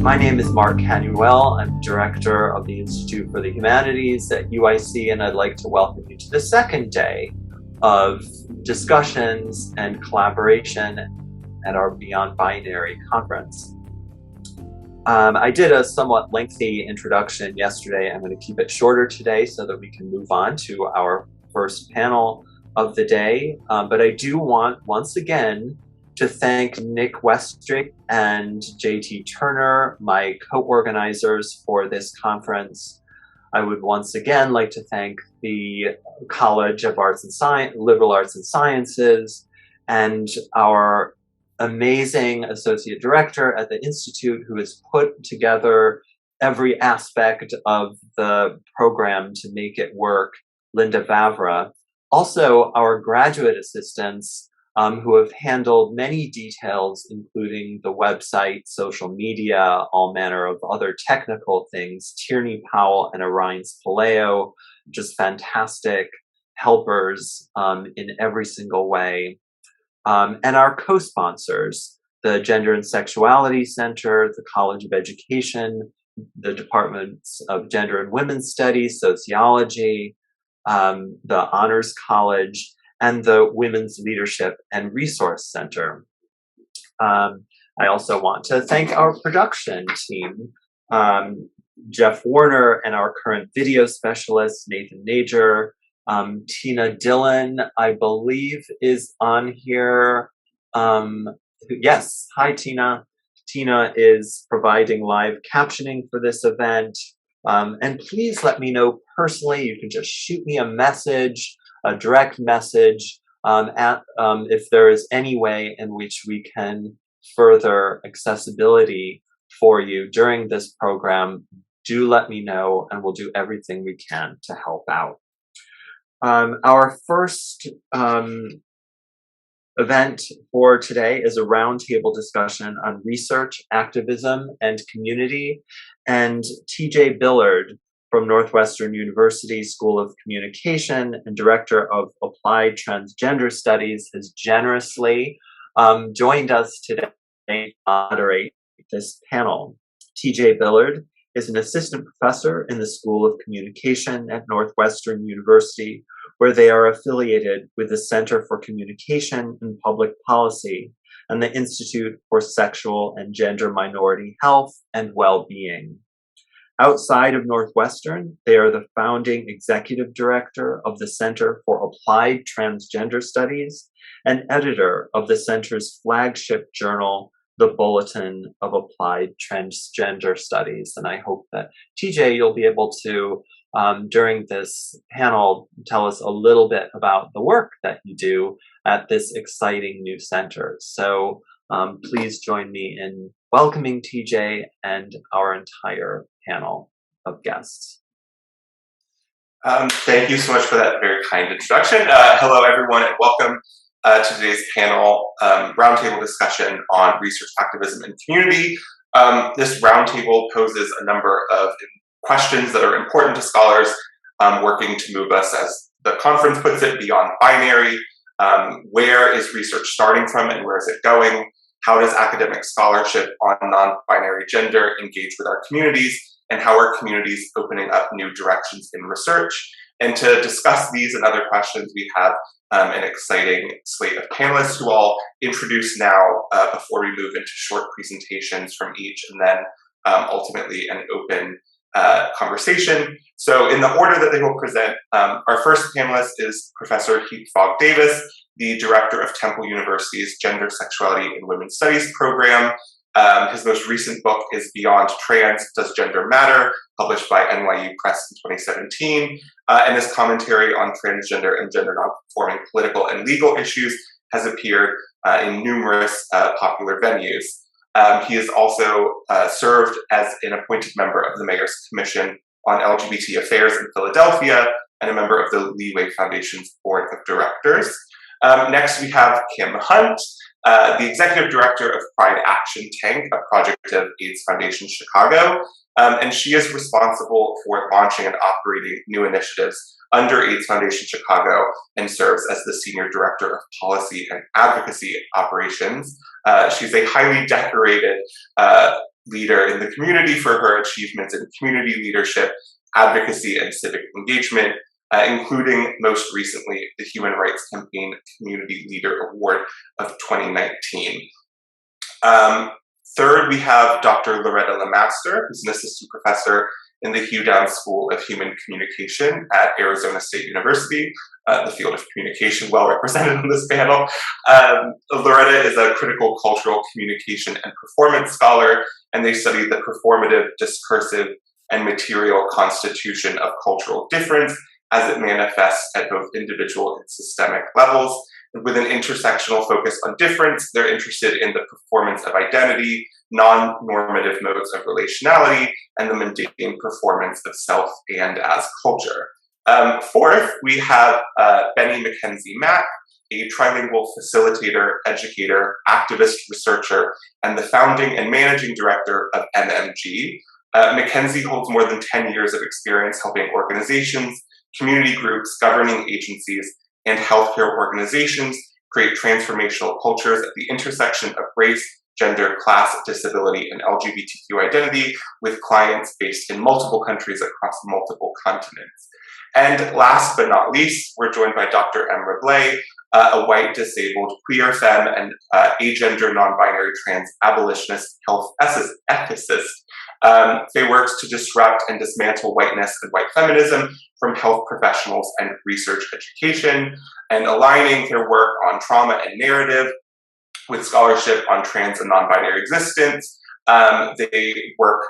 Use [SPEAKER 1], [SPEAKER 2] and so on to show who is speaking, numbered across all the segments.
[SPEAKER 1] My name is Mark Canuel. I'm director of the Institute for the Humanities at UIC, and I'd like to welcome you to the second day of discussions and collaboration at our Beyond Binary conference. I did a somewhat lengthy introduction yesterday. I'm going to keep it shorter today so that we can move on to our first panel of the day. But I do want, once again, to thank Nick Weststrate and JT Turner, my co-organizers for this conference. I would once again like to thank the College of Arts and Science, Liberal Arts and Sciences, and our amazing associate director at the Institute who has put together every aspect of the program to make it work, Linda Vavra. Also, our graduate assistants who have handled many details, including the website, social media, all manner of other technical things. Tierney Powell and Arines Paleo, just fantastic helpers in every single way. And our co-sponsors, the Gender and Sexuality Center, the College of Education, the Departments of Gender and Women's Studies, Sociology, the Honors College, and the Women's Leadership and Resource Center. I also want to thank our production team, Jeff Warner and our current video specialist, Nathan Nager. Tina Dillon, I believe, is on here. Yes, hi Tina. Tina is providing live captioning for this event. And please let me know personally. You can just shoot me a message, a direct message, if there is any way in which we can further accessibility for you during this program. Do let me know, and we'll do everything we can to help out. Our first event for today is a roundtable discussion on research, activism, and community. And TJ Billard from Northwestern University School of Communication and Director of Applied Transgender Studies has generously joined us today to moderate this panel. TJ Billard is an assistant professor in the School of Communication at Northwestern University, where they are affiliated with the Center for Communication and Public Policy and the Institute for Sexual and Gender Minority Health and Well-Being. Outside of Northwestern, they are the founding executive director of the Center for Applied Transgender Studies and editor of the center's flagship journal, the Bulletin of Applied Transgender Studies. And I hope that, TJ, you'll be able to, during this panel, tell us a little bit about the work that you do at this exciting new center. So please join me in welcoming TJ and our entire panel of guests.
[SPEAKER 2] Thank you so much for that very kind introduction. Hello, everyone, and welcome to today's panel, roundtable discussion on research, activism, and community. This roundtable poses a number of questions that are important to scholars working to move us, as the conference puts it, beyond binary. Where is research starting from and where is it going? How does academic scholarship on non-binary gender engage with our communities? And how are communities opening up new directions in research? And to discuss these and other questions, we have an exciting slate of panelists who I'll introduce now before we move into short presentations from each, and then ultimately an open conversation. So in the order that they will present, our first panelist is Professor Heath Fogg Davis, the director of Temple University's Gender, Sexuality, and Women's Studies program. His most recent book is Beyond Trans, Does Gender Matter?, published by NYU Press in 2017. And his commentary on transgender and gender nonconforming political and legal issues has appeared in numerous popular venues. He has also served as an appointed member of the Mayor's Commission on LGBT Affairs in Philadelphia and a member of the Leeway Foundation's Board of Directors. Next, we have Kim Hunt, the executive director of Pride Action Tank, a project of AIDS Foundation Chicago, and she is responsible for launching and operating new initiatives under AIDS Foundation Chicago and serves as the Senior Director of Policy and Advocacy Operations. She's a highly decorated leader in the community for her achievements in community leadership, advocacy, and civic engagement, including most recently the Human Rights Campaign Community Leader Award of 2019. Third, we have Dr. Loretta Lemaster, who's an assistant professor in the Hugh Downs School of Human Communication at Arizona State University, the field of communication well represented on this panel. Loretta is a critical cultural communication and performance scholar, and they study the performative, discursive, and material constitution of cultural difference as it manifests at both individual and systemic levels. With an intersectional focus on difference, they're interested in the performance of identity, non-normative modes of relationality, and the mundane performance of self and as culture. Fourth, we have Benny Mackenzie Mack, a trilingual facilitator, educator, activist, researcher, and the founding and managing director of MMG. Mackenzie holds more than 10 years of experience helping organizations, community groups, governing agencies, and healthcare organizations create transformational cultures at the intersection of race, gender, class, disability, and LGBTQ identity, with clients based in multiple countries across multiple continents. And last but not least, we're joined by Dr. Emra Blay, a white, disabled, queer femme, and agender, non-binary, trans, abolitionist, health ethicist. They work to disrupt and dismantle whiteness and white feminism from health professionals and research education, and aligning their work on trauma and narrative with scholarship on trans and non-binary existence. They work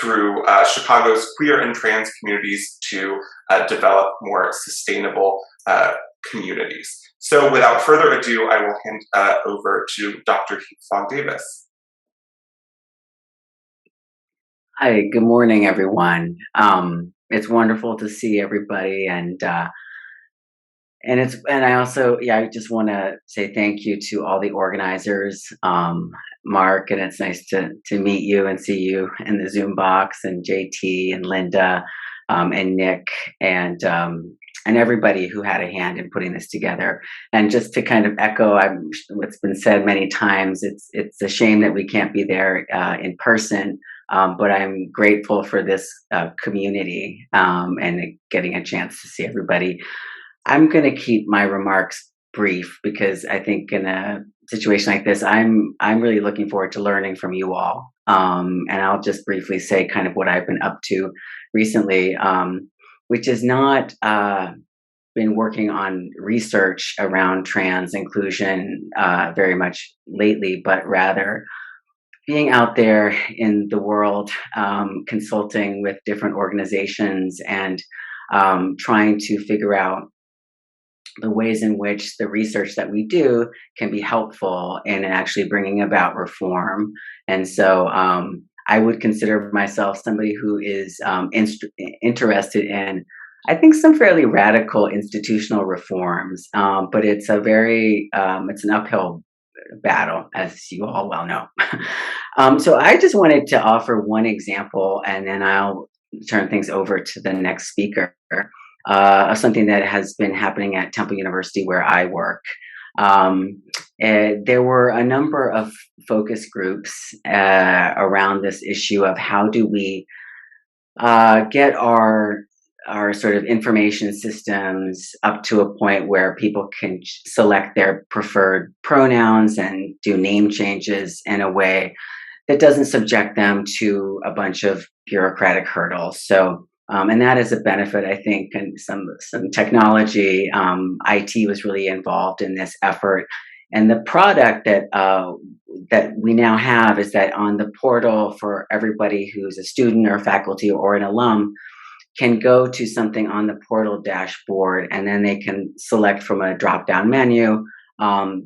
[SPEAKER 2] through Chicago's queer and trans communities to develop more sustainable communities. So without further ado, I will hand over to Dr. Heath Davis.
[SPEAKER 3] Hi, good morning, everyone. It's wonderful to see everybody, and I also, I just want to say thank you to all the organizers, Mark, and it's nice to meet you and see you in the Zoom box, and JT and Linda, and Nick, and everybody who had a hand in putting this together. And just to kind of echo what's been said many times, it's a shame that we can't be there in person. But I'm grateful for this community and getting a chance to see everybody. I'm going to keep my remarks brief because I think in a situation like this, I'm really looking forward to learning from you all. And I'll just briefly say kind of what I've been up to recently, which is not been working on research around trans inclusion very much lately, but rather being out there in the world, consulting with different organizations and trying to figure out the ways in which the research that we do can be helpful in actually bringing about reform. And so I would consider myself somebody who is interested in, I think, some fairly radical institutional reforms, but it's it's an uphill battle, as you all well know. So I just wanted to offer one example, and then I'll turn things over to the next speaker, of something that has been happening at Temple University where I work. There were a number of focus groups around this issue of how do we get our sort of information systems up to a point where people can select their preferred pronouns and do name changes in a way that doesn't subject them to a bunch of bureaucratic hurdles. So, and that is a benefit, I think, and some technology. IT was really involved in this effort. And the product that we now have is that on the portal for everybody who's a student or faculty or an alum can go to something on the portal dashboard, and then they can select from a drop-down menu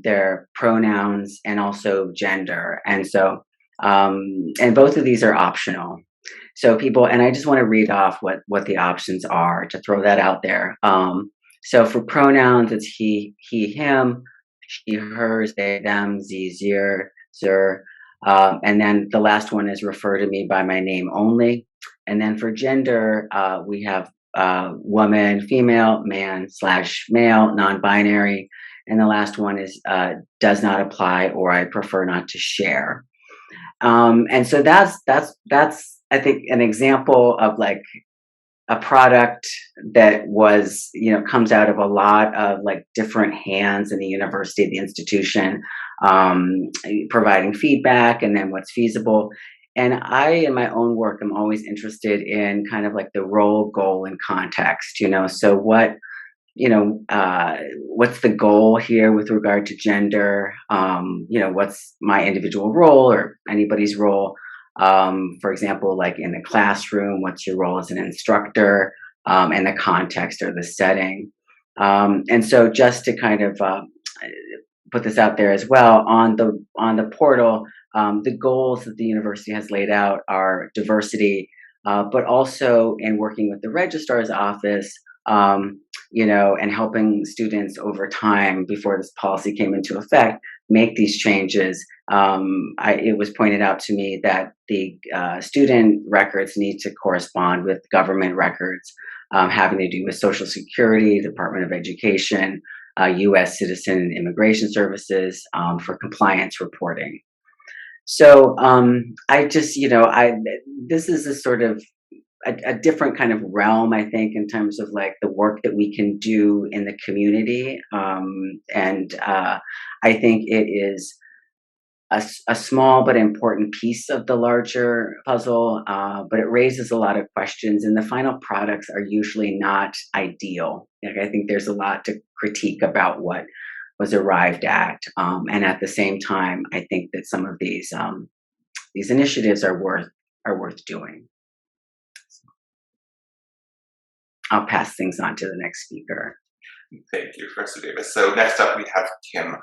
[SPEAKER 3] their pronouns and also gender. And so, and both of these are optional. So people, and I just want to read off what the options are to throw that out there. So for pronouns, it's he, him, she, hers, they, them, sie, zer. And then the last one is refer to me by my name only. And then for gender, we have woman, female, man/male, non-binary. And the last one is does not apply or I prefer not to share. And so that's I think an example of like a product that was, comes out of a lot of like different hands in the university, the institution, providing feedback and then what's feasible. And I, in my own work, am always interested in kind of like the role, goal, and context. So what's the goal here with regard to gender? What's my individual role or anybody's role? For example, like in the classroom, what's your role as an instructor, and the context or the setting? And so just to kind of put this out there as well on the portal, the goals that the university has laid out are diversity, but also in working with the registrar's office, and helping students over time before this policy came into effect make these changes. It was pointed out to me that the student records need to correspond with government records having to do with Social Security, Department of Education, U.S. Citizen and Immigration Services for compliance reporting. So I just, this is a sort of a different kind of realm, I think, in terms of like the work that we can do in the community. And I think it is a small but important piece of the larger puzzle, but it raises a lot of questions, and the final products are usually not ideal. Like, I think there's a lot to critique about what was arrived at, and at the same time, I think that some of these initiatives are worth doing. I'll pass things on to the next speaker.
[SPEAKER 2] Thank you, Professor Davis. So next up we have Kim.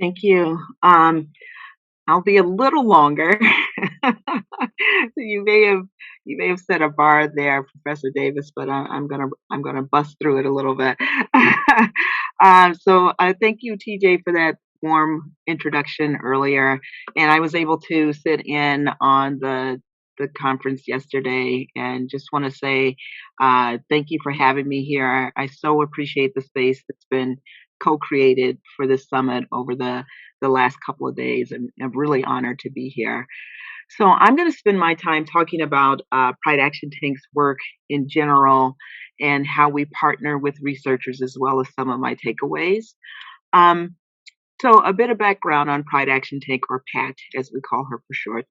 [SPEAKER 4] Thank you. I'll be a little longer. You may have set a bar there, Professor Davis, but I'm gonna bust through it a little bit. So thank you, TJ, for that warm introduction earlier. And I was able to sit in on the conference yesterday, and just want to say thank you for having me here. I so appreciate the space that's been co-created for this summit over the last couple of days, and I'm really honored to be here. So I'm going to spend my time talking about Pride Action Tank's work in general and how we partner with researchers, as well as some of my takeaways. So a bit of background on Pride Action Tank, or PAT, as we call her for short.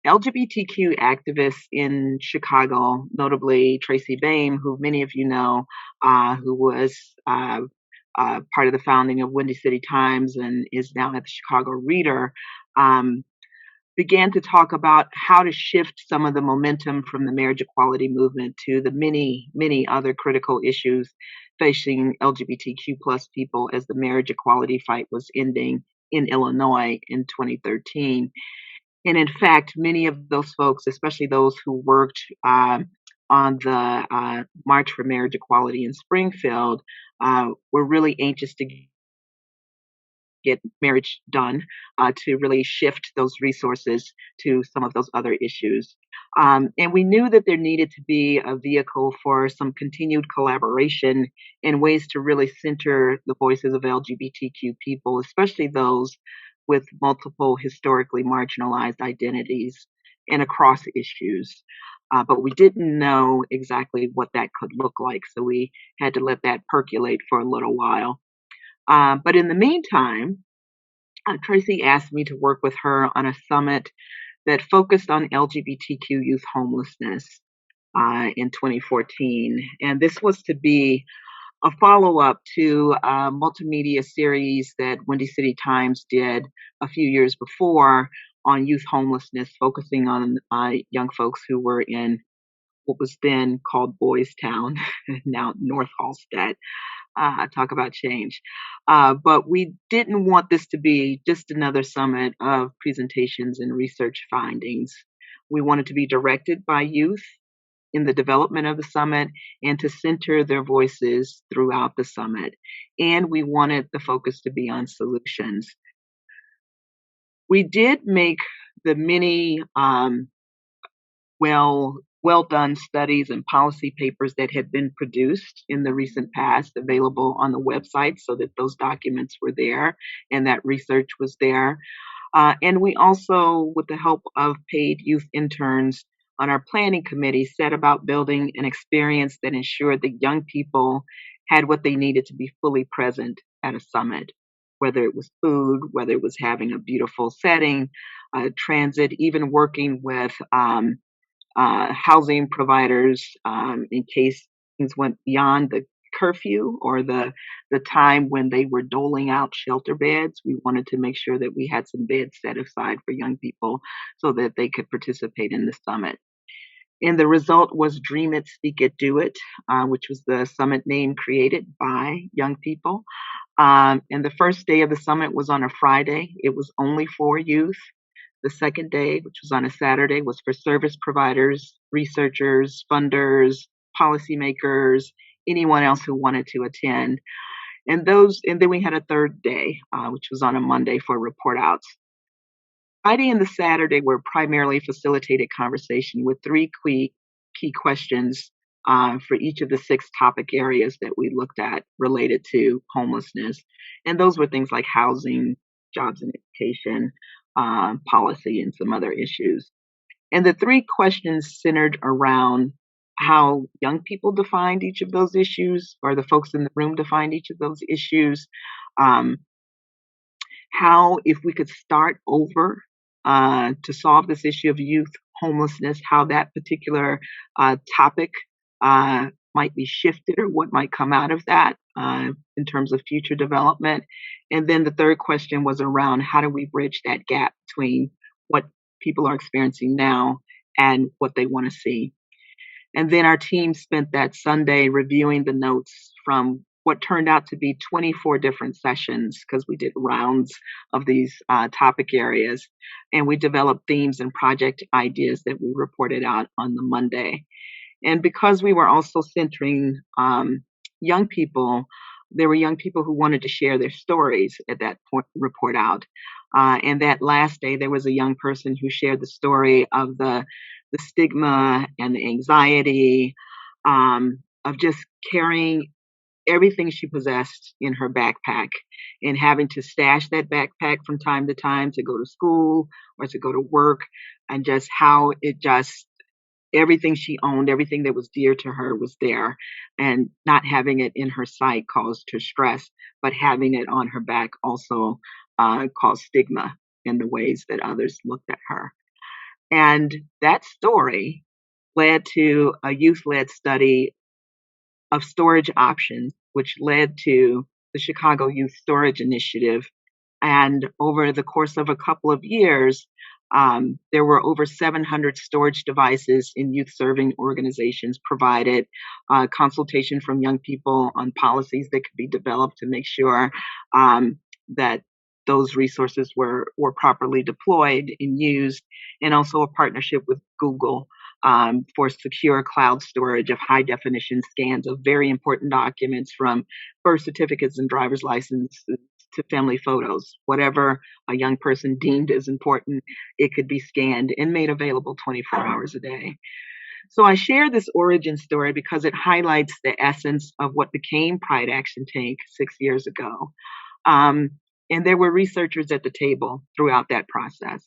[SPEAKER 4] LGBTQ activists in Chicago, notably Tracy Baim, who many of you know, who was part of the founding of Windy City Times and is now at the Chicago Reader, began to talk about how to shift some of the momentum from the marriage equality movement to the many, many other critical issues facing LGBTQ plus people as the marriage equality fight was ending in Illinois in 2013. And in fact, many of those folks, especially those who worked on the March for Marriage Equality in Springfield, were really anxious to get marriage done, to really shift those resources to some of those other issues. And we knew that there needed to be a vehicle for some continued collaboration and ways to really center the voices of LGBTQ people, especially those with multiple historically marginalized identities and across issues. But we didn't know exactly what that could look like, so we had to let that percolate for a little while. But in the meantime, Tracy asked me to work with her on a summit that focused on LGBTQ youth homelessness in 2014. And this was to be a follow-up to a multimedia series that Windy City Times did a few years before on youth homelessness, focusing on young folks who were in what was then called Boys Town, now North Hallstead. Talk about change. But we didn't want this to be just another summit of presentations and research findings. We wanted to be directed by youth in the development of the summit and to center their voices throughout the summit. And we wanted the focus to be on solutions. We did make the many well done studies and policy papers that had been produced in the recent past available on the website, so that those documents were there and that research was there. And we also, with the help of paid youth interns on our planning committee, set about building an experience that ensured that young people had what they needed to be fully present at a summit, whether it was food, whether it was having a beautiful setting, transit, even working with housing providers in case things went beyond the curfew or the time when they were doling out shelter beds. We wanted to make sure that we had some beds set aside for young people so that they could participate in the summit. And the result was Dream It, Speak It, Do It, which was the summit name created by young people. And the first day of the summit was on a Friday. It was only for youth. The second day, which was on a Saturday, was for service providers, researchers, funders, policymakers, anyone else who wanted to attend. And then we had a third day, which was on a Monday for report outs. Friday and the Saturday were primarily facilitated conversation with three key questions for each of the 6 topic areas that we looked at related to homelessness. And those were things like housing, jobs and education, policy, and some other issues. And the 3 questions centered around how young people defined each of those issues, or the folks in the room defined each of those issues. How, if we could start over to solve this issue of youth homelessness, how that particular topic might be shifted, or what might come out of that in terms of future development. And then the third question was around how do we bridge that gap between what people are experiencing now and what they want to see. And then our team spent that Sunday reviewing the notes from what turned out to be 24 different sessions, because we did rounds of these topic areas. And we developed themes and project ideas that we reported out on the Monday. And because we were also centering young people, there were young people who wanted to share their stories at that point, report out. And that last day, there was a young person who shared the story of the stigma and the anxiety of just carrying everything she possessed in her backpack and having to stash that backpack from time to time to go to school or to go to work, and just how it just everything she owned, everything that was dear to her was there, and not having it in her sight caused her stress, but having it on her back also caused stigma in the ways that others looked at her. And that story led to a youth-led study of storage options, which led to the Chicago Youth Storage Initiative. And over the course of a couple of years, there were over 700 storage devices in youth serving organizations provided, consultation from young people on policies that could be developed to make sure that those resources were properly deployed and used, and also a partnership with Google for secure cloud storage of high definition scans of very important documents, from birth certificates and driver's licenses to family photos. Whatever a young person deemed as important, it could be scanned and made available 24 hours a day. So I share this origin story because it highlights the essence of what became Pride Action Tank 6 years ago. And there were researchers at the table throughout that process.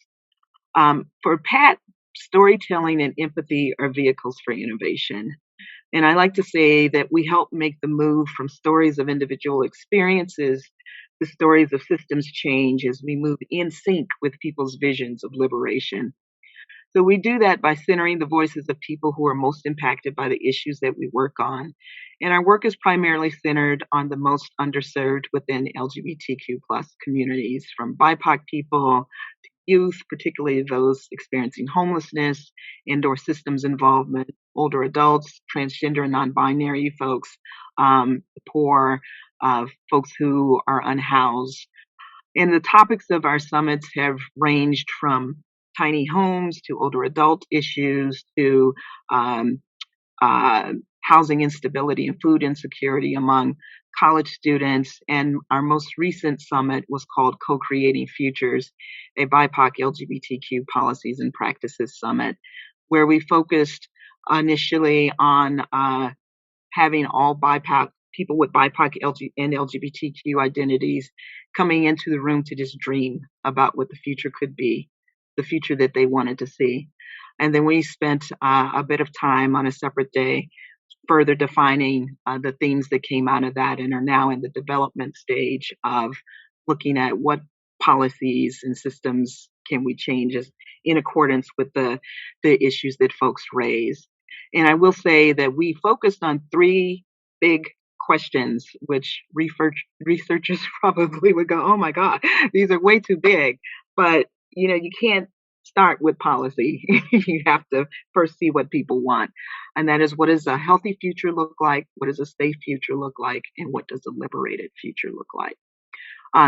[SPEAKER 4] For Pat, storytelling and empathy are vehicles for innovation. And I like to say that we help make the move from stories of individual experiences to stories of systems change as we move in sync with people's visions of liberation. So we do that by centering the voices of people who are most impacted by the issues that we work on. And our work is primarily centered on the most underserved within LGBTQ plus communities, from BIPOC people to youth, particularly those experiencing homelessness and or systems involvement, older adults, transgender and non-binary folks, poor, folks who are unhoused. And the topics of our summits have ranged from tiny homes to older adult issues to housing instability and food insecurity among college students. And our most recent summit was called Co-Creating Futures, a BIPOC LGBTQ Policies and Practices Summit, where we focused initially on having all BIPOC people with BIPOC and LGBTQ identities coming into the room to just dream about what the future could be, the future that they wanted to see. And then we spent a bit of time on a separate day further defining the themes that came out of that and are now in the development stage of looking at what policies and systems can we change in accordance with the issues that folks raise. And I will say that we focused on three big questions, which researchers probably would go, oh my God, these are way too big. But, you can't start with policy. You have to first see what people want. And that is, what does a healthy future look like? What does a safe future look like? And what does a liberated future look like?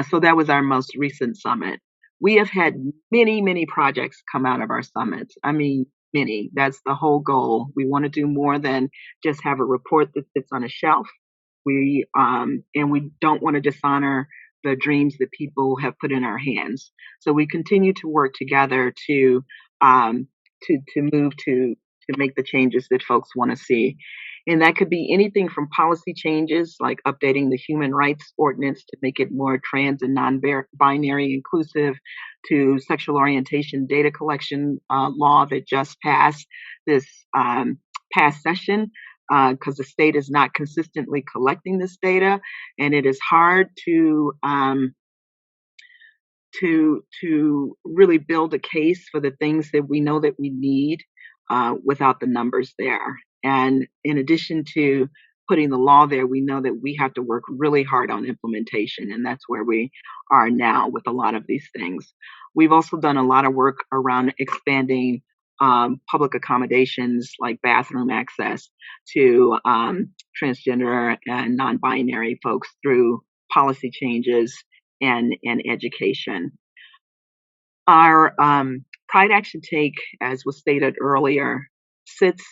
[SPEAKER 4] So that was our most recent summit. We have had many, many projects come out of our summits. I mean, many. That's the whole goal. We want to do more than just have a report that sits on a shelf. And we don't want to dishonor the dreams that people have put in our hands. So we continue to work together to move to make the changes that folks want to see. And that could be anything from policy changes, like updating the human rights ordinance to make it more trans and non-binary inclusive, to sexual orientation data collection law that just passed this past session, because the state is not consistently collecting this data, and it is hard to really build a case for the things that we know that we need without the numbers there. And in addition to putting the law there, we know that we have to work really hard on implementation, and that's where we are now with a lot of these things. We've also done a lot of work around expanding public accommodations like bathroom access to transgender and non-binary folks through policy changes and education. Our Pride Action Take, as was stated earlier, sits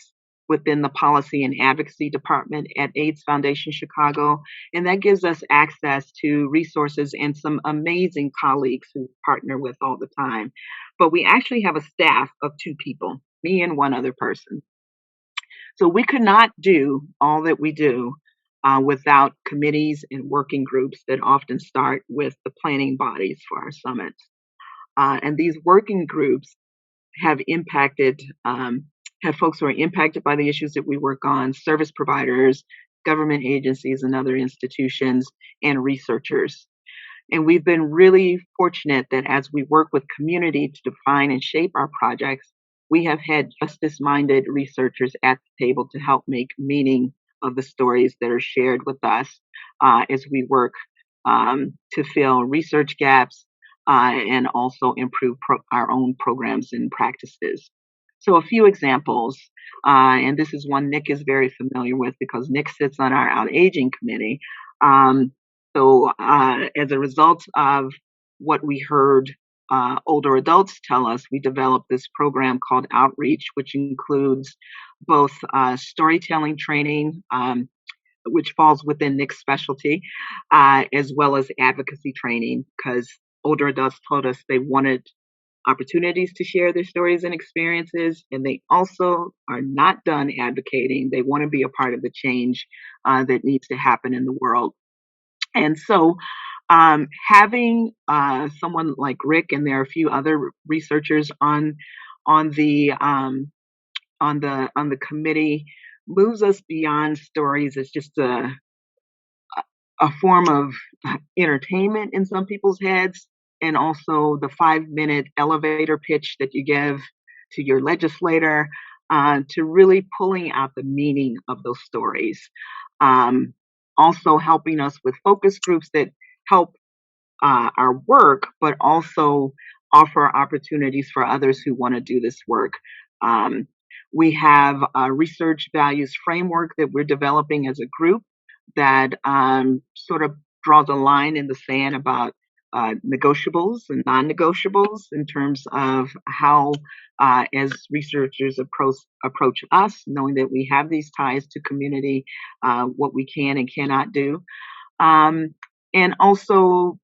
[SPEAKER 4] within the Policy and Advocacy Department at AIDS Foundation Chicago, and that gives us access to resources and some amazing colleagues who partner with all the time. But we actually have a staff of 2 people, me and one other person. So we could not do all that we do without committees and working groups that often start with the planning bodies for our summits. And these working groups have folks who are impacted by the issues that we work on, service providers, government agencies and other institutions, and researchers. And we've been really fortunate that as we work with community to define and shape our projects, we have had justice-minded researchers at the table to help make meaning of the stories that are shared with us as we work to fill research gaps and also improve our own programs and practices. So a few examples, and this is one Nick is very familiar with because Nick sits on our out-aging committee. So as a result of what we heard older adults tell us, we developed this program called Outreach, which includes both storytelling training, which falls within Nick's specialty, as well as advocacy training, because older adults told us they wanted opportunities to share their stories and experiences, and they also are not done advocating. They want to be a part of the change that needs to happen in the world. And so having someone like Rick, and there are a few other researchers on the committee, moves us beyond stories as just a form of entertainment in some people's heads, and also the 5-minute elevator pitch that you give to your legislator, to really pulling out the meaning of those stories. Also helping us with focus groups that help our work, but also offer opportunities for others who want to do this work. We have a research values framework that we're developing as a group that sort of draws a line in the sand about negotiables and non-negotiables in terms of how, as researchers approach us, knowing that we have these ties to community, what we can and cannot do, and also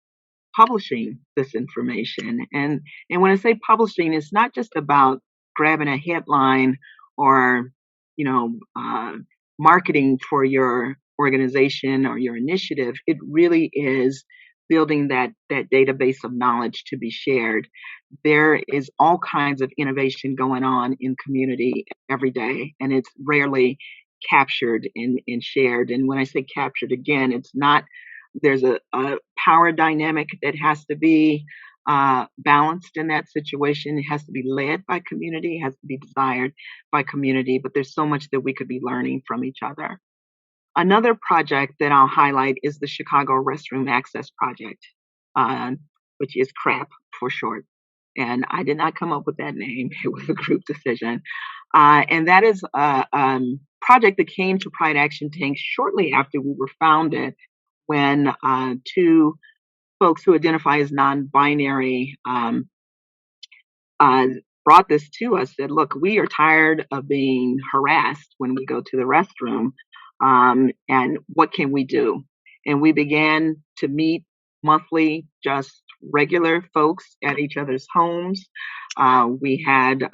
[SPEAKER 4] publishing this information. And when I say publishing, it's not just about grabbing a headline or marketing for your organization or your initiative, it really is building that database of knowledge to be shared. There is all kinds of innovation going on in community every day, and it's rarely captured and shared. And when I say captured, again, it's not, there's a power dynamic that has to be balanced in that situation. It has to be led by community, it has to be desired by community, but there's so much that we could be learning from each other. Another project that I'll highlight is the Chicago Restroom Access Project, which is CRAP for short. And I did not come up with that name. It was a group decision. And that is a project that came to Pride Action Tank shortly after we were founded, when two folks who identify as non-binary brought this to us, said, look, we are tired of being harassed when we go to the restroom. And what can we do? And we began to meet monthly, just regular folks at each other's homes. We had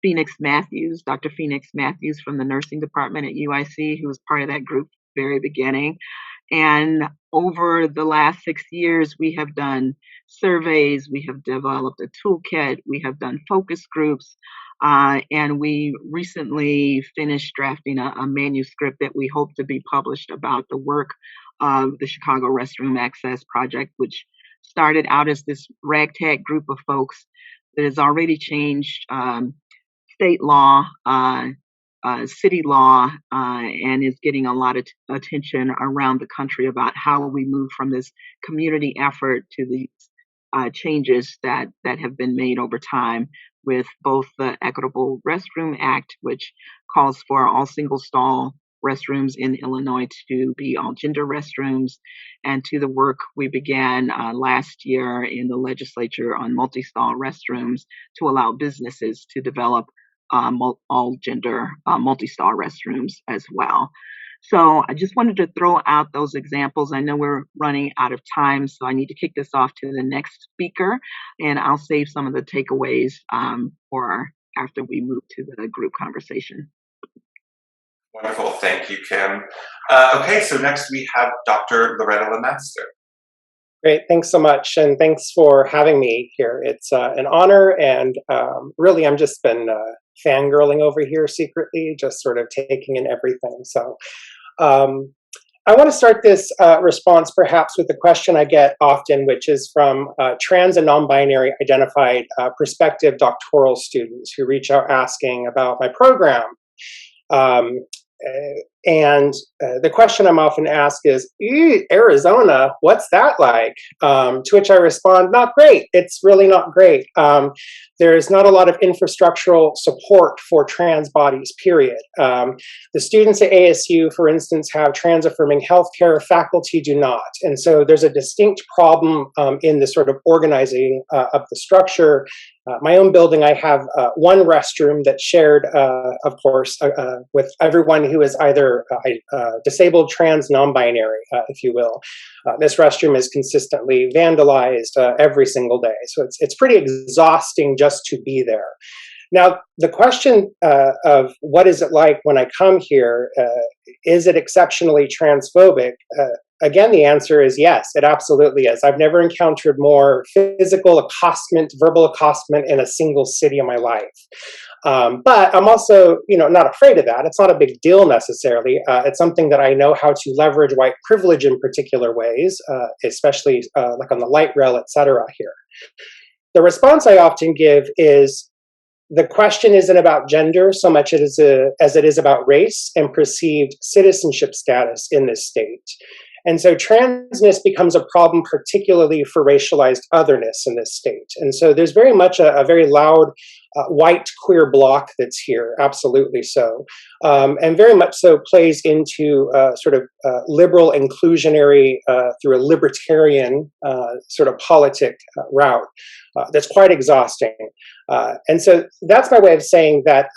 [SPEAKER 4] Phoenix Matthews, Dr. Phoenix Matthews from the nursing department at UIC, who was part of that group at the very beginning. And over the last 6 years, we have done surveys, we have developed a toolkit, we have done focus groups, and we recently finished drafting a manuscript that we hope to be published about the work of the Chicago Restroom Access Project, which started out as this ragtag group of folks that has already changed state law, city law, and is getting a lot of attention around the country about how we move from this community effort to these changes that have been made over time, with both the Equitable Restroom Act, which calls for all single stall restrooms in Illinois to be all gender restrooms, and to the work we began last year in the legislature on multi-stall restrooms to allow businesses to develop all gender multi-stall restrooms as well. So I just wanted to throw out those examples. I know we're running out of time, so I need to kick this off to the next speaker, and I'll save some of the takeaways for after we move to the group conversation.
[SPEAKER 2] Wonderful, thank you, Kim. Okay, so next we have Dr. Loretta Lemaster.
[SPEAKER 5] Great, thanks so much, and thanks for having me here. It's an honor, and really I'm just been fangirling over here secretly, just sort of taking in everything. So I want to start this response perhaps with a question I get often, which is from trans and non-binary identified prospective doctoral students who reach out asking about my program. And the question I'm often asked is, Arizona, what's that like? To which I respond, not great. It's really not great. There's not a lot of infrastructural support for trans bodies, period. The students at ASU, for instance, have trans-affirming healthcare, faculty do not. And so there's a distinct problem in the sort of organizing of the structure. My own building, I have one restroom that's shared, of course, with everyone who is either disabled, trans, non-binary, if you will. This restroom is consistently vandalized every single day. So it's pretty exhausting just to be there. Now, the question of what is it like when I come here, is it exceptionally transphobic? Again, the answer is yes, it absolutely is. I've never encountered more physical accostation, verbal accostation in a single city in my life. But I'm also, not afraid of that. It's not a big deal necessarily. It's something that I know how to leverage white privilege in particular ways, especially like on the light rail, et cetera here. The response I often give is, the question isn't about gender so much as it is about race and perceived citizenship status in this state. And so transness becomes a problem, particularly for racialized otherness in this state. And so there's very much a very loud white queer bloc that's here, absolutely so. And very much so plays into sort of liberal inclusionary through a libertarian sort of politic route that's quite exhausting. And so that's my way of saying that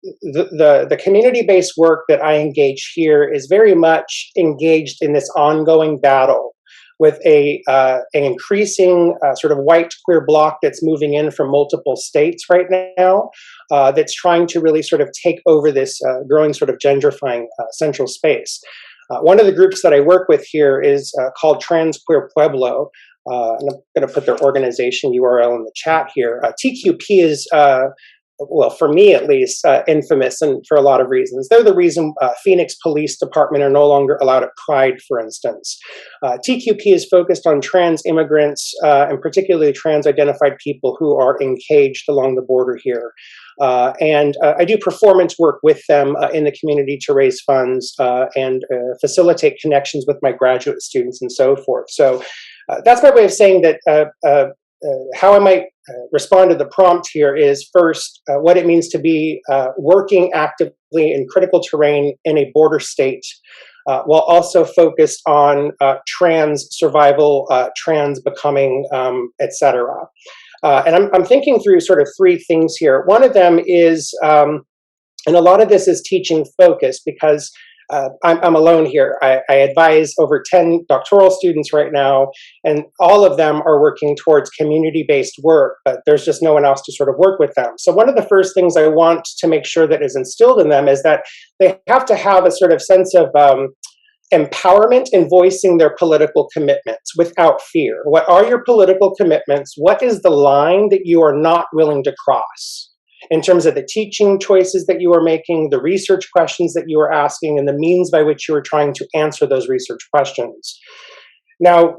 [SPEAKER 5] the community-based work that I engage here is very much engaged in this ongoing battle with an increasing sort of white queer bloc that's moving in from multiple states right now, that's trying to really sort of take over this growing sort of gentrifying central space. One of the groups that I work with here is called Trans Queer Pueblo. And I'm going to put their organization URL in the chat here. TQP is, well, for me at least, infamous, and for a lot of reasons. They're the reason Phoenix Police Department are no longer allowed at Pride, for instance. TQP is focused on trans immigrants, and particularly trans-identified people who are encaged along the border here. And I do performance work with them in the community to raise funds and facilitate connections with my graduate students and so forth. So that's my way of saying that how I might respond to the prompt here is first, what it means to be working actively in critical terrain in a border state, while also focused on trans survival, trans becoming, etc. And I'm thinking through sort of three things here. One of them is, and a lot of this is teaching focus, because I'm alone here. I advise over 10 doctoral students right now, and all of them are working towards community-based work, but there's just no one else to sort of work with them. So one of the first things I want to make sure that is instilled in them is that they have to have a sort of sense of empowerment in voicing their political commitments without fear. What are your political commitments? What is the line that you are not willing to cross in terms of the teaching choices that you are making, the research questions that you are asking, and the means by which you are trying to answer those research questions? Now,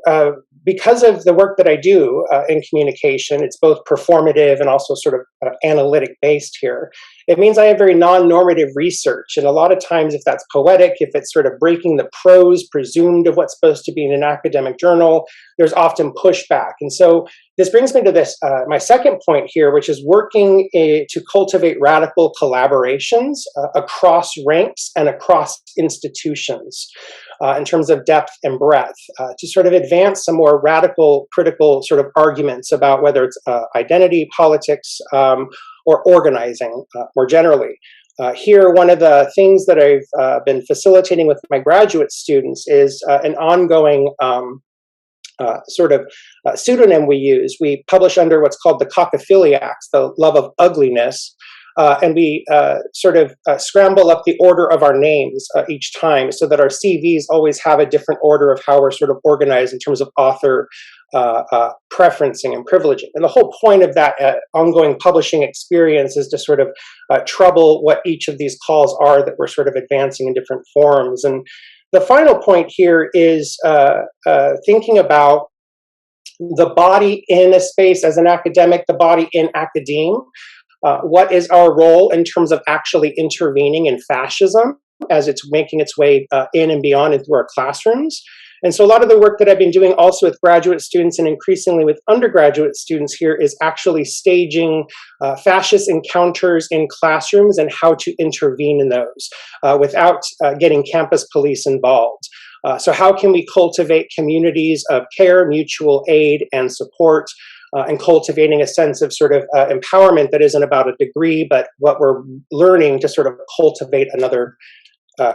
[SPEAKER 5] because of the work that I do in communication, it's both performative and also sort of analytic based here. It means I have very non-normative research. And a lot of times, if that's poetic, if it's sort of breaking the prose presumed of what's supposed to be in an academic journal, there's often pushback. And so this brings me to this, my second point here, which is working to cultivate radical collaborations across ranks and across institutions. In terms of depth and breadth, to sort of advance some more radical, critical sort of arguments about whether it's identity, politics, or organizing more generally. Here, one of the things that I've been facilitating with my graduate students is an ongoing sort of pseudonym we use. We publish under what's called the Caucophiliacs, the love of ugliness. And we sort of scramble up the order of our names each time, so that our CVs always have a different order of how we're sort of organized in terms of author preferencing and privileging. And the whole point of that ongoing publishing experience is to sort of trouble what each of these calls are that we're sort of advancing in different forms. And the final point here is thinking about the body in a space as an academic, the body in academe. What is our role in terms of actually intervening in fascism as it's making its way in and beyond and through our classrooms? And so a lot of the work that I've been doing also with graduate students and increasingly with undergraduate students here is actually staging fascist encounters in classrooms and how to intervene in those without getting campus police involved. So how can we cultivate communities of care, mutual aid, and support, and cultivating a sense of sort of empowerment that isn't about a degree, but what we're learning to sort of cultivate another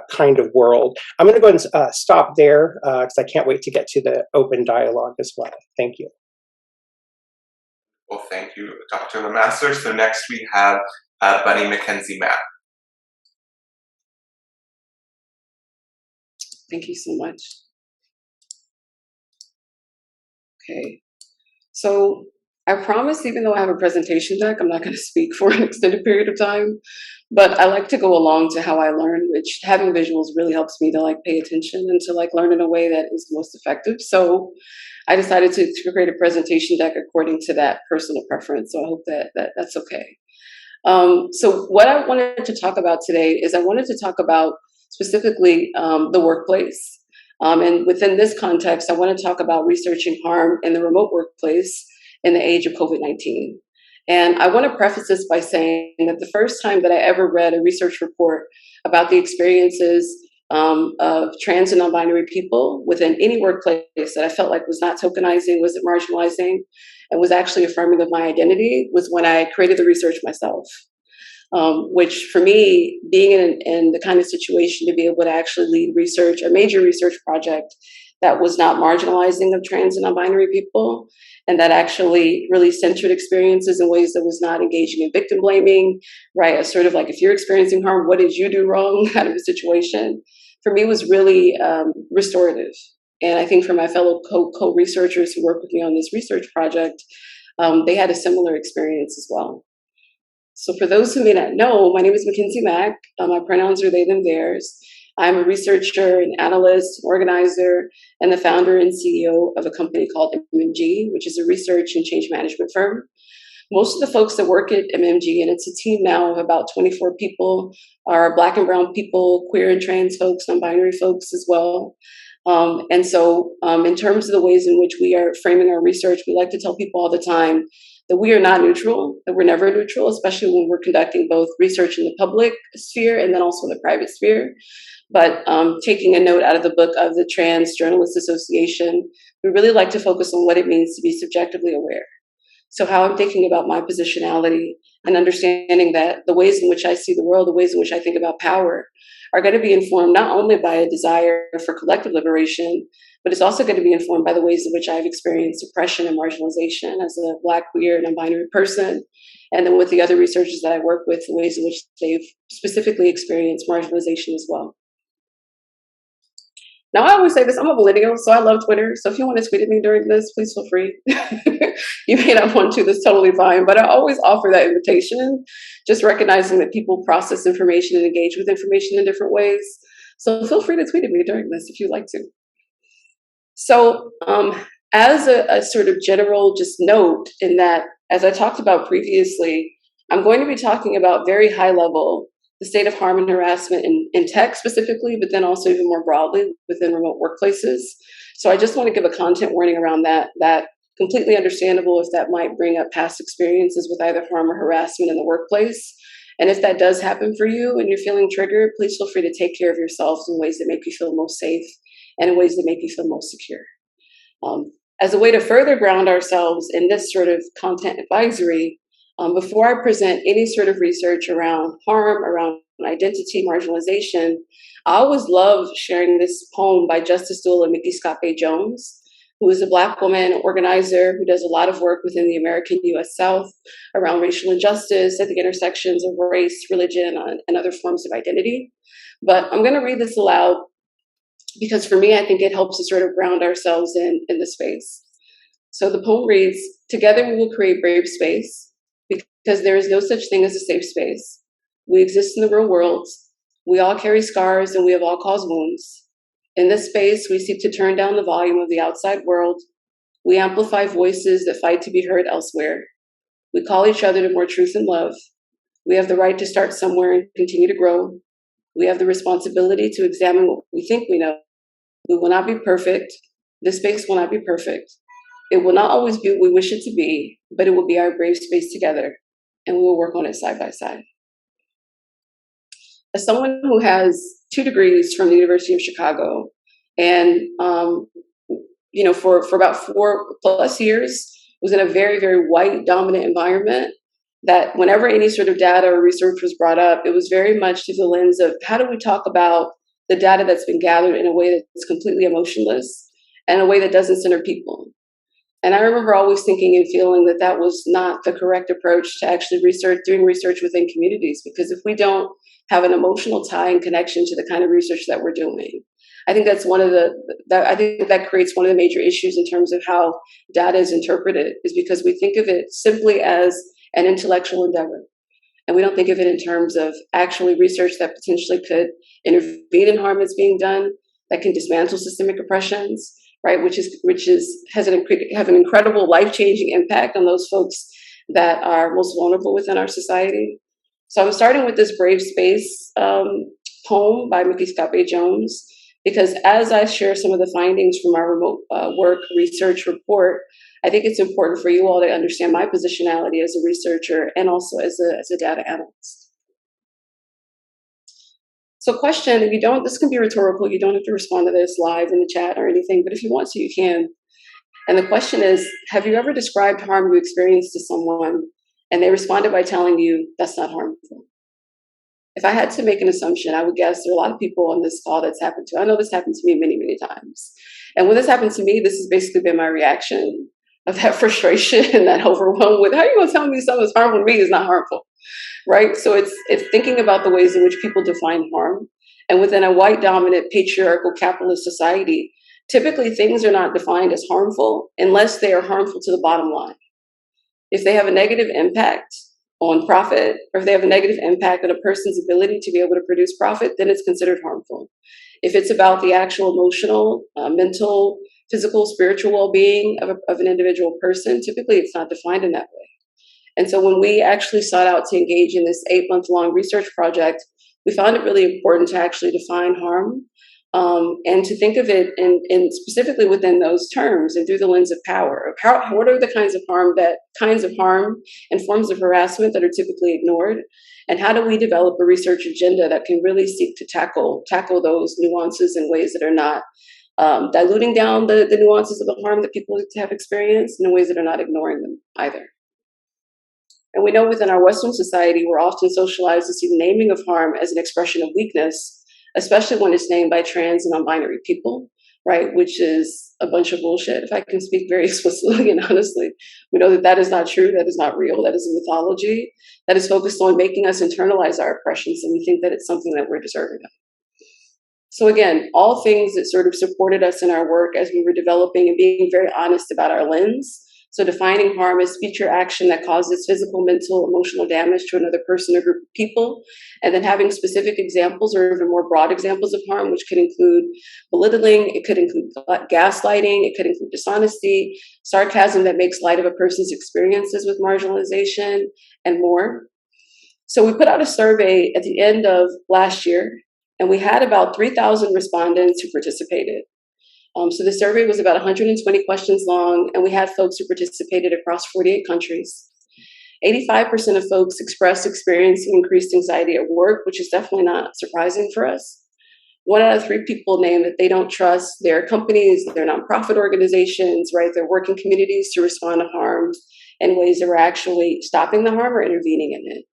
[SPEAKER 5] kind of world. I'm going to go ahead and stop there because I can't wait to get to the open dialogue as well. Thank you.
[SPEAKER 2] Well, thank you, Dr. Lemaster. So next we have Bunny Mackenzie-Matt.
[SPEAKER 6] Thank you so much. Okay. So I promise, even though I have a presentation deck, I'm not going to speak for an extended period of time, but I like to go along to how I learn, which having visuals really helps me to like pay attention and to like learn in a way that is most effective. So I decided to create a presentation deck according to that personal preference. So I hope that's okay. So what I wanted to talk about today is I wanted to talk about specifically the workplace. And within this context, I want to talk about researching harm in the remote workplace in the age of COVID-19. And I want to preface this by saying that the first time that I ever read a research report about the experiences of trans and non-binary people within any workplace that I felt like was not tokenizing, wasn't marginalizing, and was actually affirming of my identity was when I created the research myself. Which for me, being in the kind of situation to be able to actually lead research, a major research project that was not marginalizing of trans and non-binary people, and that actually really centered experiences in ways that was not engaging in victim blaming, right? A sort of like, if you're experiencing harm, what did you do wrong kind of a situation. for me was really restorative. And I think for my fellow co-researchers who work with me on this research project, they had a similar experience as well. So for those who may not know, my name is Mackenzie Mack. My pronouns are they, them, theirs. I'm a researcher, an analyst, organizer, and the founder and CEO of a company called MMG, which is a research and change management firm. Most of the folks that work at MMG, and it's a team now of about 24 people, are Black and brown people, queer and trans folks, non-binary folks as well. And so in terms of the ways in which we are framing our research, we like to tell people all the time that we are not neutral, that we're never neutral, especially when we're conducting both research in the public sphere and then also in the private sphere. But taking a note out of the book of the Trans Journalists Association, we really like to focus on what it means to be subjectively aware. So how I'm thinking about my positionality and understanding that the ways in which I see the world, the ways in which I think about power are going to be informed not only by a desire for collective liberation, but it's also going to be informed by the ways in which I've experienced oppression and marginalization as a Black, queer, and non-binary person. And then with the other researchers that I work with, the ways in which they've specifically experienced marginalization as well. Now, I always say this, I'm a millennial, so I love Twitter. So if you want to tweet at me during this, please feel free. You may not want to, that's totally fine. But I always offer that invitation, just recognizing that people process information and engage with information in different ways. So feel free to tweet at me during this if you'd like to. So as a sort of general just note in that, as I talked about previously, I'm going to be talking about very high level the state of harm and harassment in tech specifically, but then also even more broadly within remote workplaces. So I just want to give a content warning around that completely understandable if that might bring up past experiences with either harm or harassment in the workplace. And if that does happen for you and you're feeling triggered, please feel free to take care of yourselves in ways that make you feel most safe and in ways that make you feel most secure. As a way to further ground ourselves in this sort of content advisory, before I present any sort of research around harm, around identity, marginalization, I always love sharing this poem by Justice Doula Mickey Jones, who is a Black woman organizer who does a lot of work within the American U.S. South around racial injustice at the intersections of race, religion, and other forms of identity. But I'm going to read this aloud because for me, I think it helps to sort of ground ourselves in the space. So the poem reads, "Together we will create brave space, because there is no such thing as a safe space. We exist in the real world. We all carry scars and we have all caused wounds. In this space, we seek to turn down the volume of the outside world. We amplify voices that fight to be heard elsewhere. We call each other to more truth and love. We have the right to start somewhere and continue to grow. We have the responsibility to examine what we think we know. We will not be perfect. This space will not be perfect. It will not always be what we wish it to be, but it will be our brave space together, and we will work on it side by side." As someone who has 2 degrees from the University of Chicago, and for about 4+ years was in a very, very white dominant environment, that whenever any sort of data or research was brought up, it was very much through the lens of how do we talk about the data that's been gathered in a way that's completely emotionless and a way that doesn't center people. And I remember always thinking and feeling that that was not the correct approach to actually doing research within communities, because if we don't have an emotional tie and connection to the kind of research that we're doing, I think that's I think that creates one of the major issues in terms of how data is interpreted, is because we think of it simply as an intellectual endeavor. And we don't think of it in terms of actually research that potentially could intervene in harm that's being done, that can dismantle systemic oppressions, right? Which have an incredible life-changing impact on those folks that are most vulnerable within our society. So I'm starting with this Brave Space poem by Mickey Jones, because as I share some of the findings from our remote work research report, I think it's important for you all to understand my positionality as a researcher and also as a data analyst. So question, this can be rhetorical, you don't have to respond to this live in the chat or anything, but if you want to, you can. And the question is, have you ever described harm you experienced to someone and they responded by telling you that's not harmful? If I had to make an assumption, I would guess there are a lot of people on this call that's happened to. I know this happened to me many, many times. And when this happened to me, this has basically been my reaction of that frustration and that overwhelm with, how are you going to tell me something that's harmful to me is not harmful, right? So it's thinking about the ways in which people define harm And within a white dominant patriarchal capitalist society, typically things are not defined as harmful unless they are harmful to the bottom line. If they have a negative impact on profit, or if they have a negative impact on a person's ability to be able to produce profit, then it's considered harmful. If it's about the actual emotional, mental, physical, spiritual well-being of an individual person, typically it's not defined in that way. And so when we actually sought out to engage in this 8-month-long research project, we found it really important to actually define harm, and to think of it in specifically within those terms and through the lens of power. What are the kinds of harm and forms of harassment that are typically ignored? And how do we develop a research agenda that can really seek to tackle those nuances in ways that are not diluting down the nuances of the harm that people have experienced, and in ways that are not ignoring them either? And we know within our Western society, we're often socialized to see the naming of harm as an expression of weakness, especially when it's named by trans and non-binary people, right? Which is a bunch of bullshit, if I can speak very explicitly and honestly. We know that that is not true, that is not real, that is a mythology that is focused on making us internalize our oppressions, and we think that it's something that we're deserving of. So again, all things that sort of supported us in our work as we were developing and being very honest about our lens. So defining harm as future action that causes physical, mental, emotional damage to another person or group of people, and then having specific examples or even more broad examples of harm, which could include belittling, it could include gaslighting, it could include dishonesty, sarcasm that makes light of a person's experiences with marginalization, and more. So we put out a survey at the end of last year, and we had about 3,000 respondents who participated. So the survey was about 120 questions long, and we had folks who participated across 48 countries. 85% of folks expressed experiencing increased anxiety at work, which is definitely not surprising for us. 1 out of 3 people named that they don't trust their companies, their nonprofit organizations, right, their working communities to respond to harm in ways that are actually stopping the harm or intervening in it.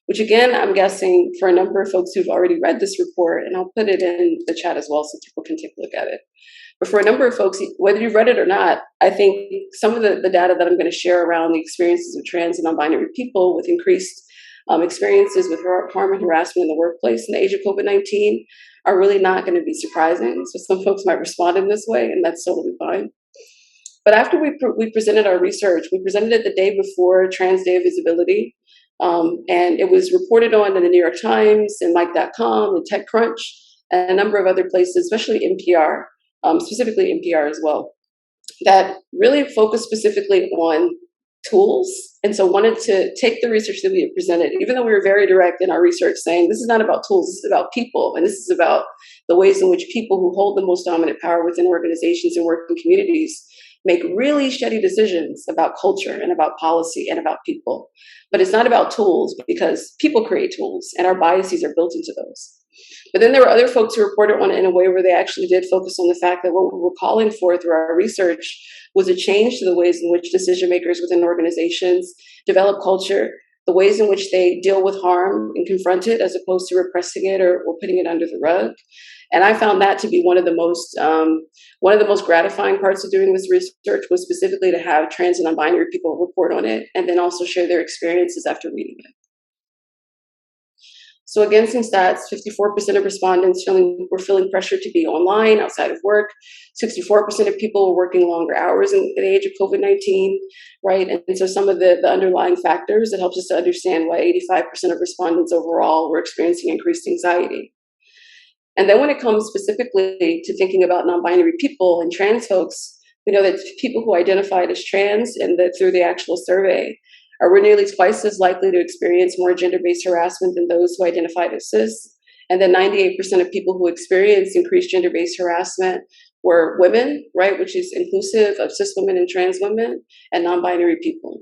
[SPEAKER 6] Which again, I'm guessing for a number of folks who've already read this report, and I'll put it in the chat as well so people can take a look at it. But for a number of folks, whether you've read it or not, I think some of the data that I'm going to share around the experiences of trans and non-binary people with increased experiences with harm and harassment in the workplace in the age of COVID-19 are really not going to be surprising. So some folks might respond in this way, and that's totally fine. But after we presented our research, we presented it the day before Trans Day of Visibility, and it was reported on in the New York Times and Mike.com and TechCrunch and a number of other places, especially NPR. Specifically NPR as well, that really focused specifically on tools. And so wanted to take the research that we had presented, even though we were very direct in our research saying, this is not about tools, this is about people. And this is about the ways in which people who hold the most dominant power within organizations and working communities make really shitty decisions about culture and about policy and about people. But it's not about tools, because people create tools and our biases are built into those. But then there were other folks who reported on it in a way where they actually did focus on the fact that what we were calling for through our research was a change to the ways in which decision makers within organizations develop culture, the ways in which they deal with harm and confront it as opposed to repressing it or putting it under the rug. And I found that to be one of the most gratifying parts of doing this research was specifically to have trans and non-binary people report on it and then also share their experiences after reading it. So again, some stats, 54% of respondents were feeling pressure to be online outside of work. 64% of people were working longer hours in the age of COVID-19, right? And so some of the underlying factors that helps us to understand why 85% of respondents overall were experiencing increased anxiety. And then when it comes specifically to thinking about non-binary people and trans folks, we know that people who identified as trans and that through the actual survey were nearly twice as likely to experience more gender-based harassment than those who identified as cis. And then 98% of people who experienced increased gender-based harassment were women, right, which is inclusive of cis women and trans women, and non-binary people.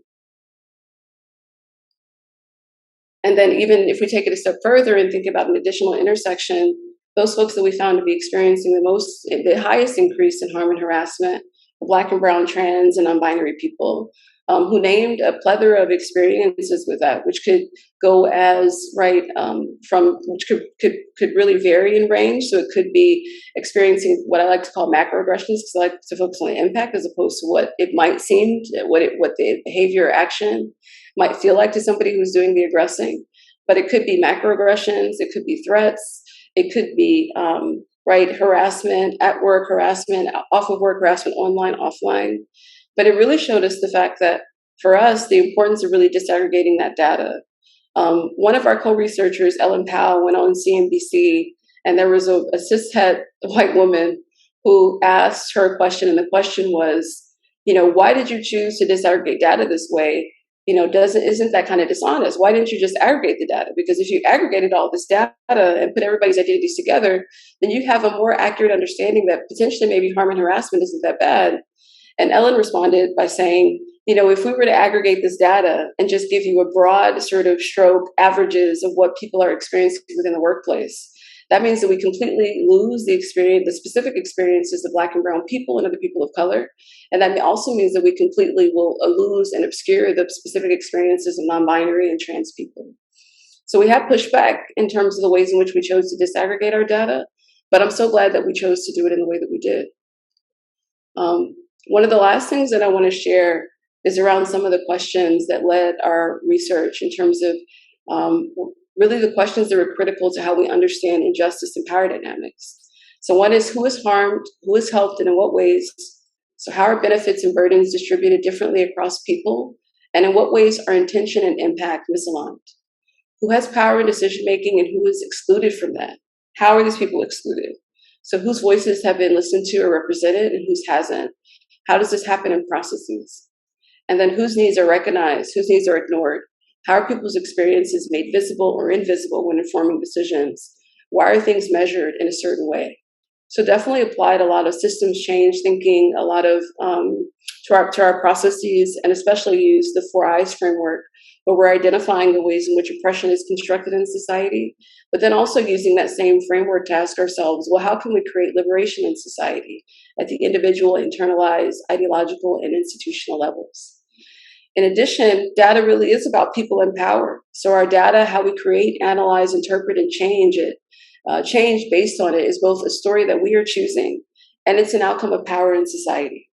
[SPEAKER 6] And then even if we take it a step further and think about an additional intersection, those folks that we found to be experiencing the highest increase in harm and harassment were Black and brown trans and non-binary people, who named a plethora of experiences with that, which could go as which could really vary in range. So it could be experiencing what I like to call macroaggressions, because I like to focus on the impact as opposed to what it might seem, what the behavior or action might feel like to somebody who's doing the aggressing. But it could be macroaggressions, it could be threats, It could be right, harassment at work, harassment off of work, harassment online, offline. But it really showed us the fact that for us, the importance of really disaggregating that data. One of our co-researchers, Ellen Powell, went on CNBC, and there was a cishet white woman who asked her a question, and the question was, why did you choose to disaggregate data this way? Isn't that kind of dishonest? Why didn't you just aggregate the data? Because if you aggregated all this data and put everybody's identities together, then you have a more accurate understanding that potentially maybe harm and harassment isn't that bad. And Ellen responded by saying, if we were to aggregate this data and just give you a broad sort of stroke averages of what people are experiencing within the workplace, that means that we completely lose the specific experiences of Black and brown people and other people of color. And that also means that we completely will lose and obscure the specific experiences of non-binary and trans people. So we have pushback in terms of the ways in which we chose to disaggregate our data, but I'm so glad that we chose to do it in the way that we did. One of the last things that I want to share is around some of the questions that led our research in terms of really the questions that were critical to how we understand injustice and power dynamics. So one is, who is harmed, who is helped, and in what ways? So how are benefits and burdens distributed differently across people? And in what ways are intention and impact misaligned? Who has power in decision-making and who is excluded from that? How are these people excluded? So whose voices have been listened to or represented and whose hasn't? How does this happen in processes? And then whose needs are recognized, whose needs are ignored? How are people's experiences made visible or invisible when informing decisions? Why are things measured in a certain way? So definitely applied a lot of systems change thinking, a lot of to our processes, and especially use the 4 Eyes framework, where we're identifying the ways in which oppression is constructed in society, but then also using that same framework to ask ourselves, well, how can we create liberation in society at the individual, internalized, ideological, and institutional levels? In addition, data really is about people in power. So our data, how we create, analyze, interpret, and change based on it is both a story that we are choosing, and it's an outcome of power in society.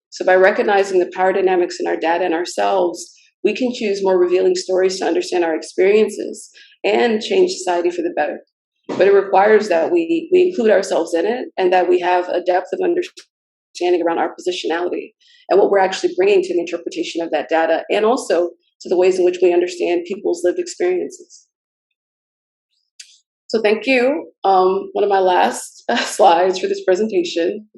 [SPEAKER 6] So by recognizing the power dynamics in our data and ourselves, we can choose more revealing stories to understand our experiences and change society for the better. But it requires that we include ourselves in it, and that we have a depth of understanding around our positionality and what we're actually bringing to the interpretation of that data, and also to the ways in which we understand people's lived experiences. So thank you. One of my last slides for this presentation.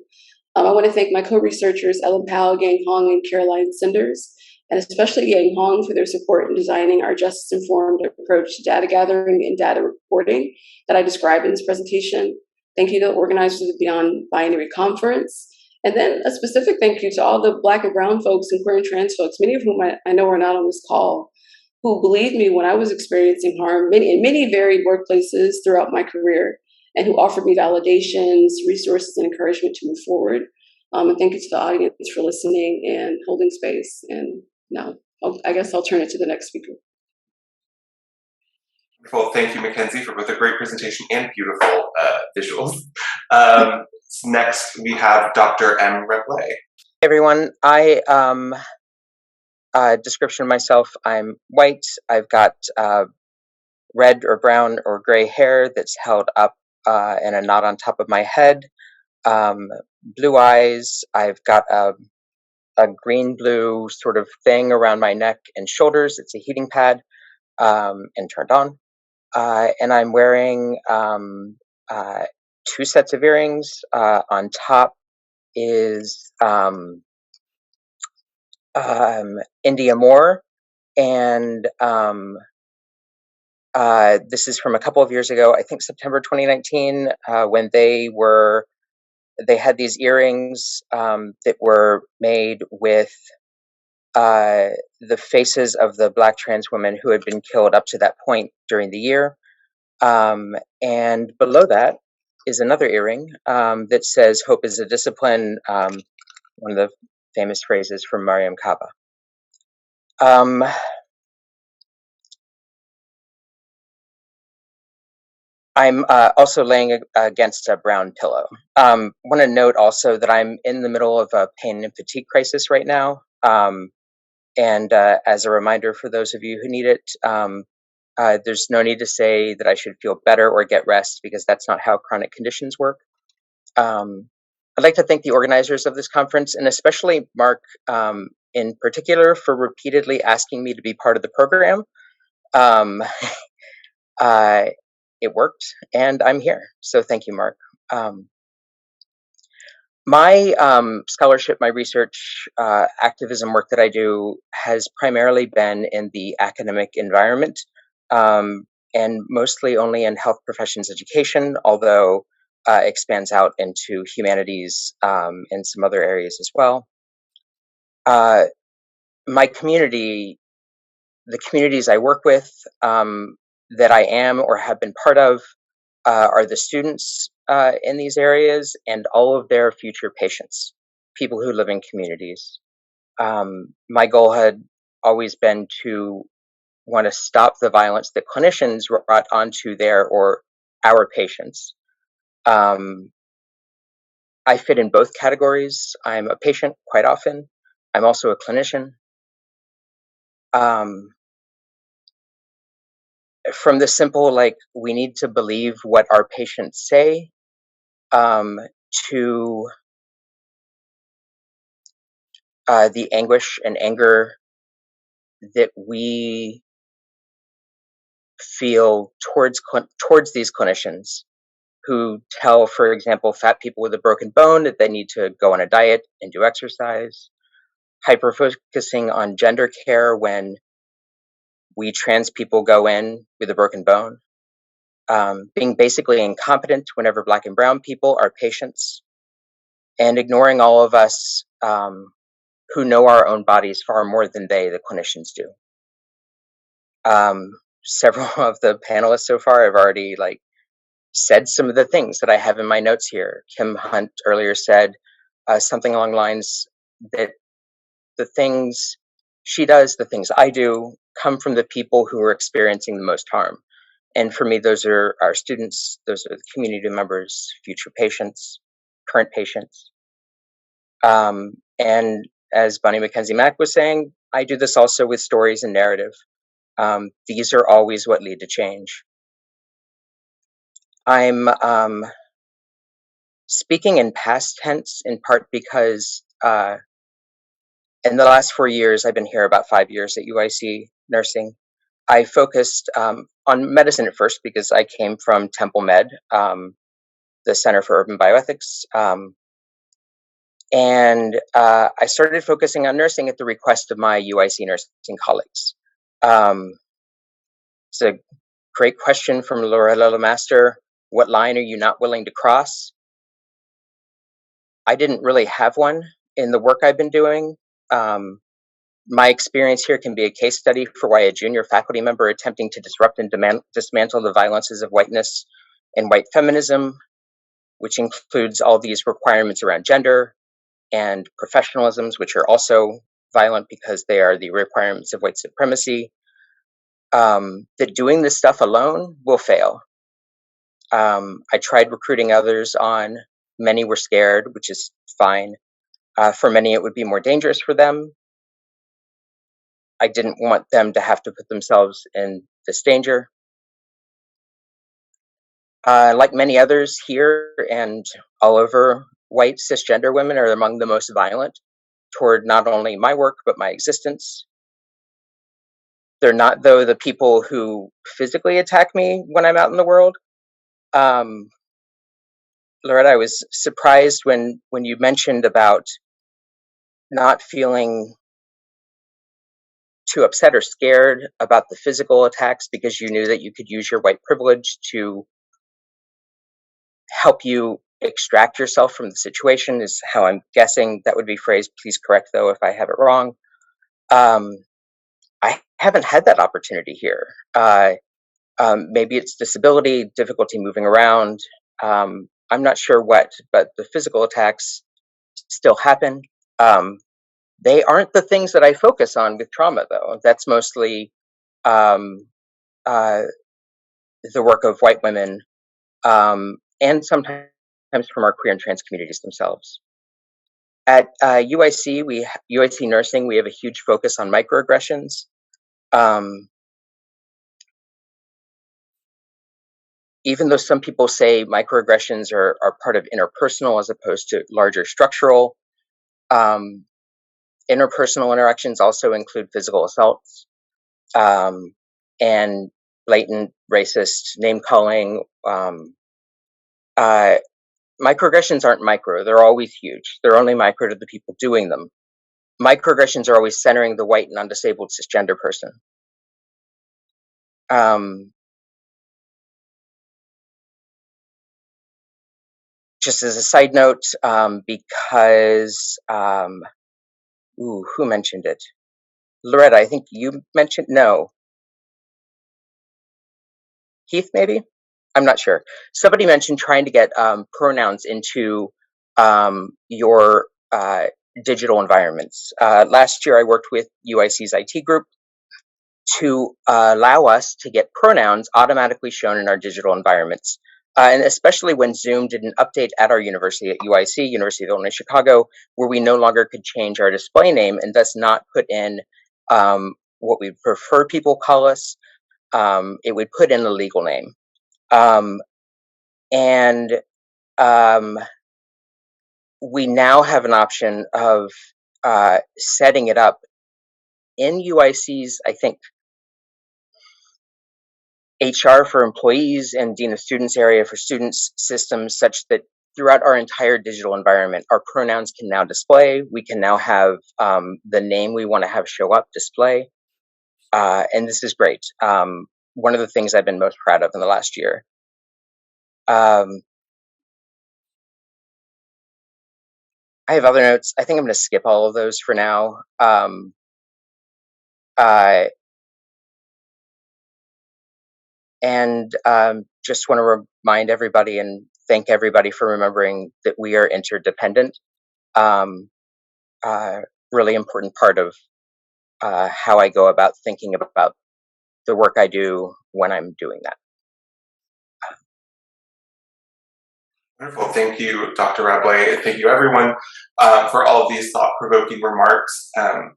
[SPEAKER 6] I want to thank my co-researchers, Ellen Powell, Yang Hong, and Caroline Sanders, and especially Yang Hong for their support in designing our justice-informed approach to data gathering and data reporting that I described in this presentation. Thank you to the organizers of the Beyond Binary Conference. And then a specific thank you to all the Black and brown folks and queer and trans folks, many of whom I know are not on this call, who believed me when I was experiencing harm in many varied workplaces throughout my career, and who offered me validations, resources, and encouragement to move forward. And thank you to the audience for listening and holding space. And now, I guess I'll turn it to the next speaker.
[SPEAKER 2] Well, thank you, Mackenzie, for both a great presentation and beautiful visuals. Next, we have Dr. M. Reblay.
[SPEAKER 7] Hey everyone, description of myself, I'm white. I've got red or brown or gray hair that's held up in a knot on top of my head. Blue eyes. I've got a green-blue sort of thing around my neck and shoulders. It's a heating pad and turned on. And I'm wearing 2 sets of earrings. On top is India Moore, and this is from a couple of years ago, I think September 2019, when they had these earrings that were made with the faces of the Black trans women who had been killed up to that point during the year. And below that is another earring that says, "Hope is a discipline," one of the famous phrases from Mariam Kaba. I'm also laying against a brown pillow. Want to note also that I'm in the middle of a pain and fatigue crisis right now. And as a reminder for those of you who need it, There's no need to say that I should feel better or get rest, because that's not how chronic conditions work. I'd like to thank the organizers of this conference, and especially Mark in particular, for repeatedly asking me to be part of the program. Um, it worked, and I'm here. So thank you, Mark. My scholarship, my research, activism work that I do has primarily been in the academic environment, and mostly only in health professions education, although expands out into humanities and some other areas as well. My community, the communities I work with, that I am or have been part of, are the students in these areas and all of their future patients, people who live in communities. My goal had always been to want to stop the violence that clinicians brought onto their or our patients. I fit in both categories. I'm a patient quite often. I'm also a clinician. From the simple, like, we need to believe what our patients say, to the anguish and anger that we feel towards these clinicians who tell, for example, fat people with a broken bone that they need to go on a diet and do exercise, hyper focusing on gender care when we trans people go in with a broken bone, being basically incompetent whenever Black and Brown people are patients, and ignoring all of us who know our own bodies far more than they, the clinicians, do. Several of the panelists so far have already said some of the things that I have in my notes here. Kim Hunt earlier said something along the lines that the things she does, the things I do, come from the people who are experiencing the most harm. And for me, those are our students, those are the community members, future patients, current patients. And as Bonnie Mackenzie Mack was saying, I do this also with stories and narrative. These are always what lead to change. I'm speaking in past tense in part because in the last 4 years, I've been here about 5 years at UIC nursing. I focused on medicine at first because I came from Temple Med, the Center for Urban Bioethics. And I started focusing on nursing at the request of my UIC nursing colleagues. It's a great question from Loretta Lemaster. What line are you not willing to cross? I didn't really have one in the work I've been doing. My experience here can be a case study for why a junior faculty member attempting to disrupt and dismantle the violences of whiteness and white feminism, which includes all these requirements around gender and professionalisms, which are also violent because they are the requirements of white supremacy, that doing this stuff alone will fail. I tried recruiting others on. Many were scared, which is fine. For many, it would be more dangerous for them. I didn't want them to have to put themselves in this danger. Like many others here and all over, white cisgender women are among the most violent toward not only my work, but my existence. They're not, though, the people who physically attack me when I'm out in the world. Loretta, I was surprised when you mentioned about not feeling too upset or scared about the physical attacks because you knew that you could use your white privilege to help you extract yourself from the situation, is how I'm guessing that would be phrased. Please correct, though, if I have it wrong. I haven't had that opportunity here. Maybe it's disability, difficulty moving around. I'm not sure what, but the physical attacks still happen. They aren't the things that I focus on with trauma, though. That's mostly the work of white women, and sometimes from our queer and trans communities themselves. At UIC Nursing, we have a huge focus on microaggressions. even though some people say microaggressions are part of interpersonal as opposed to larger structural, interpersonal interactions also include physical assaults and blatant racist name calling. Microaggressions aren't micro, they're always huge. They're only micro to the people doing them. Microaggressions are always centering the white, non-disabled cisgender person. Just as a side note, because, who mentioned it? Loretta, I think you mentioned, no. Keith, maybe? I'm not sure. Somebody mentioned trying to get pronouns into your digital environments. Last year, I worked with UIC's IT group to allow us to get pronouns automatically shown in our digital environments. And especially when Zoom did an update at our university, at UIC, University of Illinois Chicago, where we no longer could change our display name and thus not put in what we prefer people call us. It would put in a legal name. We now have an option of setting it up in UIC's, I think, HR for employees and Dean of Students area for students systems, such that throughout our entire digital environment, our pronouns can now display. We can now have the name we want to have show up display. And this is great. One of the things I've been most proud of in the last year. I have other notes. I think I'm going to skip all of those for now. And just want to remind everybody and thank everybody for remembering that we are interdependent. Really important part of how I go about thinking about the work I do when I'm doing that.
[SPEAKER 2] Wonderful. Thank you, Dr. Rablay, and thank you, everyone, for all of these thought-provoking remarks.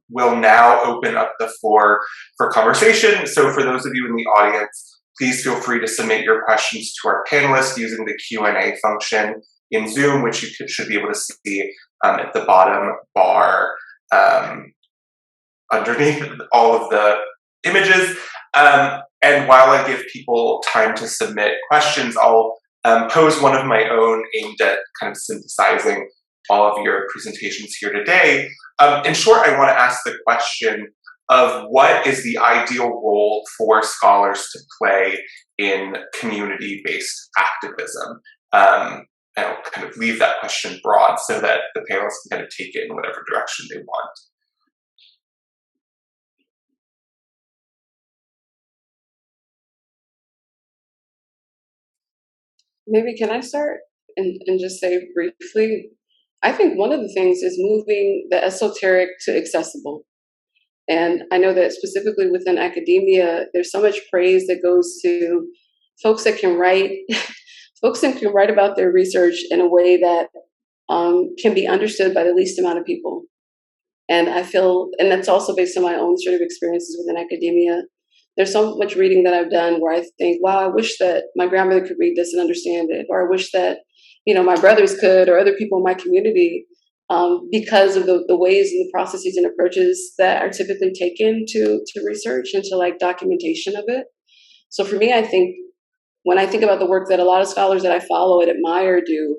[SPEAKER 2] We'll now open up the floor for conversation. So for those of you in the audience, please feel free to submit your questions to our panelists using the Q&A function in Zoom, which you should be able to see at the bottom bar underneath all of the images. And while I give people time to submit questions, I'll pose one of my own aimed at kind of synthesizing all of your presentations here today. In short, I want to ask the question of what is the ideal role for scholars to play in community-based activism? And I'll kind of leave that question broad so that the panelists can kind of take it in whatever direction they want.
[SPEAKER 6] Maybe can I start and just say briefly, I think one of the things is moving the esoteric to accessible. And I know that specifically within academia, there's so much praise that goes to folks that can write, folks that can write about their research in a way that can be understood by the least amount of people. And I feel, and that's also based on my own sort of experiences within academia. There's so much reading that I've done where I think, wow, I wish that my grandmother could read this and understand it, or I wish that, you know, my brothers could, or other people in my community, because of the ways and the processes and approaches that are typically taken to research and to like documentation of it. So for me, I think when I think about the work that a lot of scholars that I follow and admire do,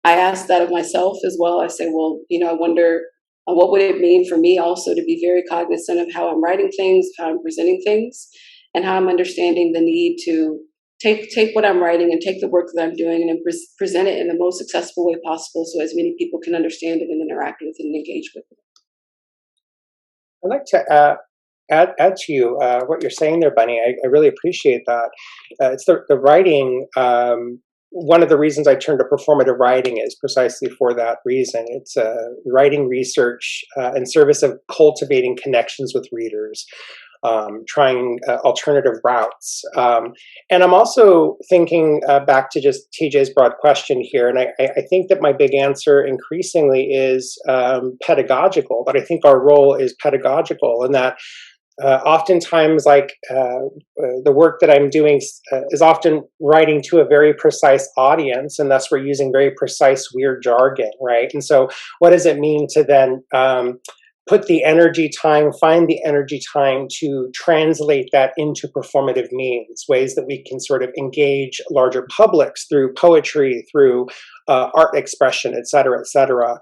[SPEAKER 6] I ask that of myself as well. I say, well, you know, I wonder what would it mean for me also to be very cognizant of how I'm writing things, how I'm presenting things, and how I'm understanding the need to take what I'm writing and take the work that I'm doing and present it in the most accessible way possible so as many people can understand it and interact with it and engage with it.
[SPEAKER 5] I'd like to add to you what you're saying there, Bunny. I really appreciate that. It's the writing. One of the reasons I turned to performative writing is precisely for that reason. It's writing research in service of cultivating connections with readers, trying alternative routes. And I'm also thinking back to just TJ's broad question here, and I think that my big answer increasingly is pedagogical, but I think our role is pedagogical in that oftentimes, the work that I'm doing is often writing to a very precise audience, and thus we're using very precise, weird jargon, right? And so, what does it mean to then put the energy time, find the energy time to translate that into performative means, ways that we can sort of engage larger publics through poetry, through art expression, et cetera, et cetera.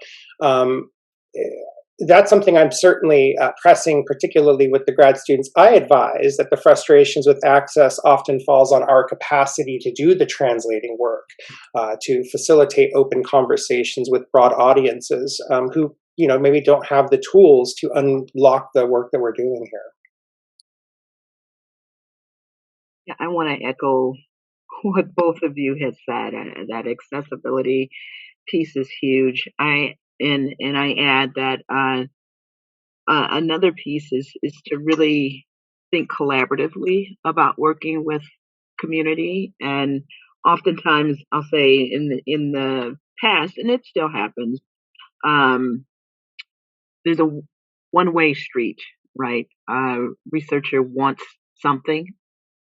[SPEAKER 5] That's something I'm certainly pressing, particularly with the grad students I advise, that the frustrations with access often falls on our capacity to do the translating work, to facilitate open conversations with broad audiences who, maybe don't have the tools to unlock the work that we're doing here.
[SPEAKER 4] Yeah, I want to echo what both of you had said. That accessibility piece is huge. I add that another piece is to really think collaboratively about working with community. And oftentimes, I'll say in the past, and it still happens, there's a one-way street, right? Researcher wants something,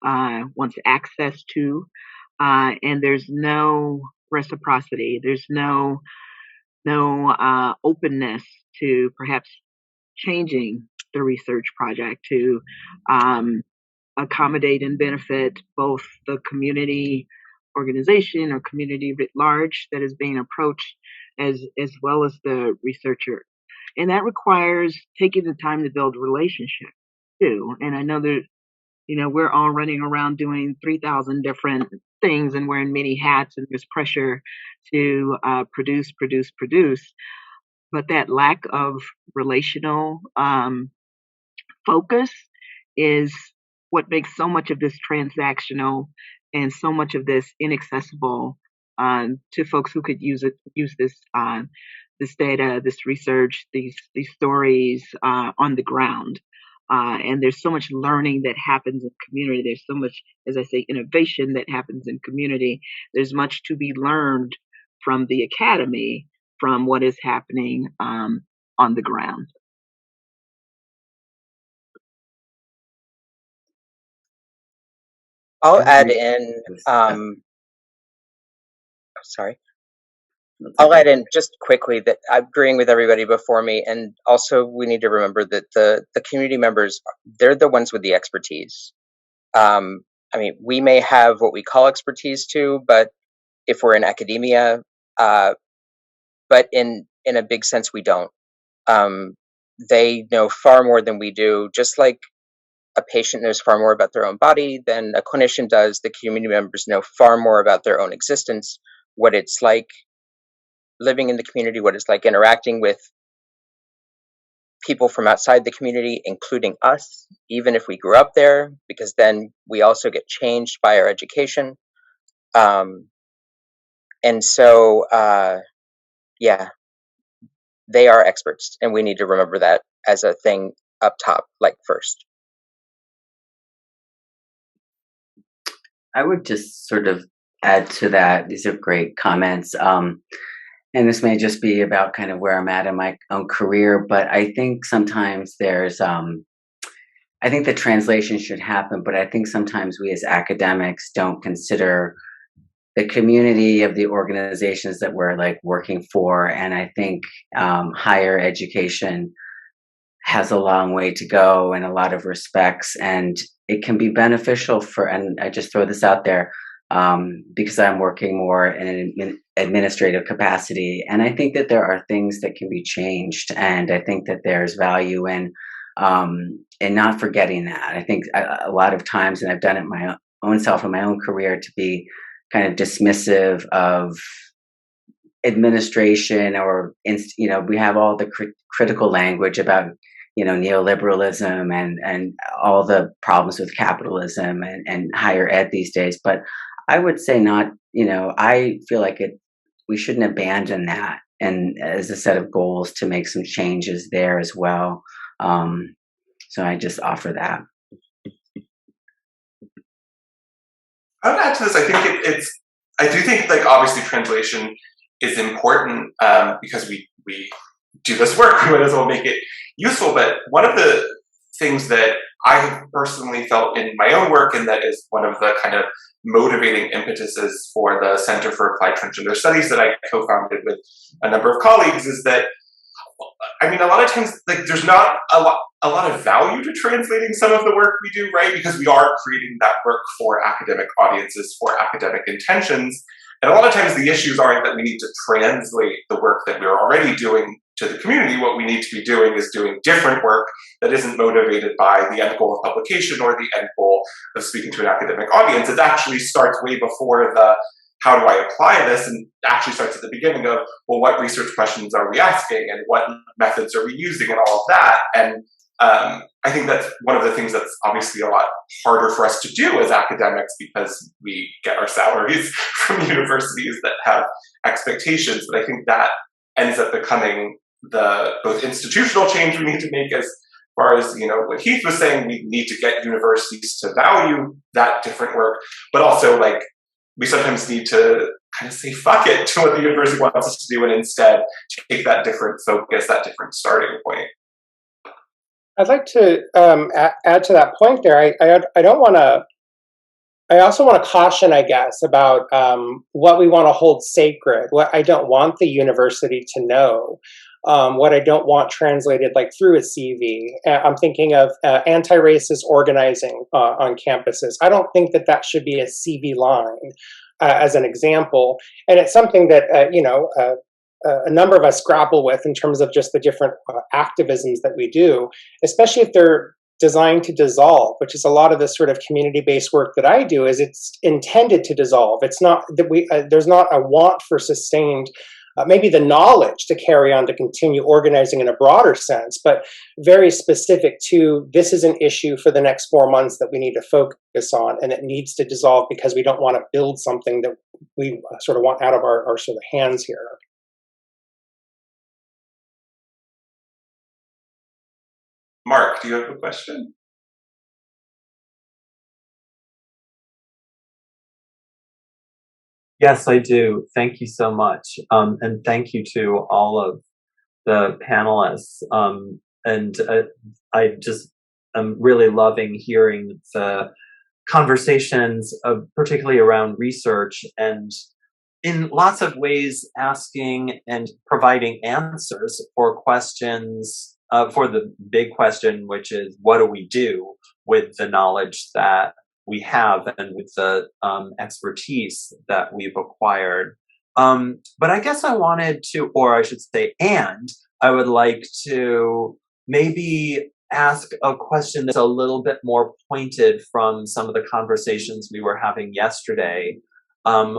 [SPEAKER 4] wants access to, and there's no reciprocity. There's no openness to perhaps changing the research project to accommodate and benefit both the community organization or community writ large that is being approached as well as the researcher. And that requires taking the time to build relationships too. And I know that, we're all running around doing 3,000 different things and wearing many hats, and there's pressure to produce. But that lack of relational focus is what makes so much of this transactional and so much of this inaccessible to folks who could use this data, this research, these stories on the ground. And there's so much learning that happens in community. There's so much, as I say, innovation that happens in community. There's much to be learned from the academy, from what is happening on the ground.
[SPEAKER 7] I'll add in, sorry. I'll add in just quickly that I'm agreeing with everybody before me, and also we need to remember that the community members, they're the ones with the expertise. We may have what we call expertise too, but if we're in academia, but in a big sense, we don't. They know far more than we do, just like a patient knows far more about their own body than a clinician does. The community members know far more about their own existence, what it's like living in the community, what it's like interacting with people from outside the community, including us, even if we grew up there, because then we also get changed by our education. And so, yeah, they are experts, and we need to remember that as a thing up top, like first.
[SPEAKER 3] I would just sort of add to that. These are great comments. And this may just be about kind of where I'm at in my own career, but I think sometimes there's, I think the translation should happen, but I think sometimes we as academics don't consider the community of the organizations that we're like working for. And I think higher education has a long way to go in a lot of respects, and it can be beneficial and I just throw this out there, because I'm working more in an administrative capacity. And I think that there are things that can be changed. And I think that there's value in not forgetting that. I think a lot of times, and I've done it my own self in my own career, to be kind of dismissive of administration, or, we have all the critical language about, neoliberalism and all the problems with capitalism and higher ed these days. But I would say not, I feel like we shouldn't abandon that, and as a set of goals to make some changes there as well. So I just offer that.
[SPEAKER 2] I would add to this. I think I do think, like, obviously translation is important because we do this work. We might as well make it useful. But one of the things that I have personally felt in my own work, and that is one of the kind of motivating impetuses for the Center for Applied Transgender Studies that I co-founded with a number of colleagues, is that, I mean, a lot of times, like, there's not a lot of value to translating some of the work we do, right? Because we are creating that work for academic audiences, for academic intentions. And a lot of times the issues aren't that we need to translate the work that we're already doing to the community. What we need to be doing is doing different work that isn't motivated by the end goal of publication or the end goal of speaking to an academic audience. It actually starts way before the how do I apply this, and actually starts at the beginning of, well, what research questions are we asking and what methods are we using and all of that. And I think that's one of the things that's obviously a lot harder for us to do as academics, because we get our salaries from universities that have expectations. But I think that ends up becoming the both institutional change we need to make, as far as, you know, what Heath was saying, we need to get universities to value that different work, but also, like, we sometimes need to kind of say fuck it to what the university wants us to do, and instead take that different focus, that different starting point.
[SPEAKER 5] I'd like to add to that point there. I don't want to. I also want to caution, I guess, about what we want to hold sacred. What I don't want the university to know. What I don't want translated like through a CV. I'm thinking of anti-racist organizing on campuses. I don't think that that should be a CV line as an example. And it's something that, a number of us grapple with in terms of just the different activisms that we do, especially if they're designed to dissolve, which is a lot of the sort of community-based work that I do. Is it's intended to dissolve. It's not that there's not a want for sustained, maybe the knowledge to carry on to continue organizing in a broader sense, but very specific to, this is an issue for the next 4 months that we need to focus on, and it needs to dissolve because we don't want to build something that we sort of want out of our sort of hands here.
[SPEAKER 2] Mark, do you have a question?
[SPEAKER 1] Yes, I do. Thank you so much. And thank you to all of the panelists. I just am really loving hearing the conversations, particularly around research, and in lots of ways asking and providing answers for questions, for the big question, which is, what do we do with the knowledge that we have and with the expertise that we've acquired? But I guess I wanted to, or I should say, and I would like to maybe ask a question that's a little bit more pointed from some of the conversations we were having yesterday,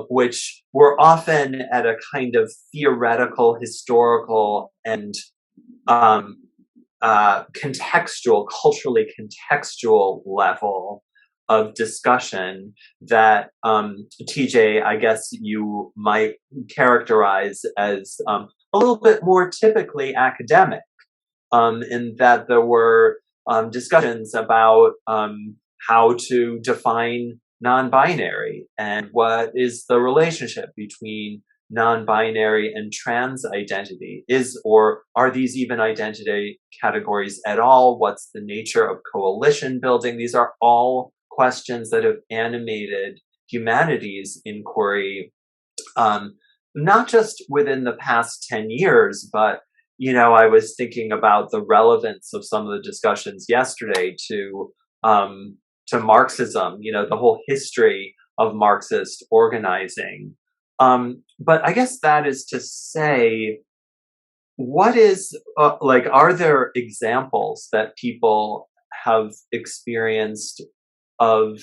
[SPEAKER 1] which were often at a kind of theoretical, historical, and contextual, culturally contextual level of discussion that, TJ, I guess you might characterize as a little bit more typically academic, in that there were discussions about how to define non-binary and what is the relationship between non-binary and trans identity. Are these even identity categories at all? What's the nature of coalition building? These are all questions that have animated humanities inquiry, not just within the past 10 years, but, I was thinking about the relevance of some of the discussions yesterday to Marxism, the whole history of Marxist organizing. But I guess that is to say, what is, are there examples that people have experienced of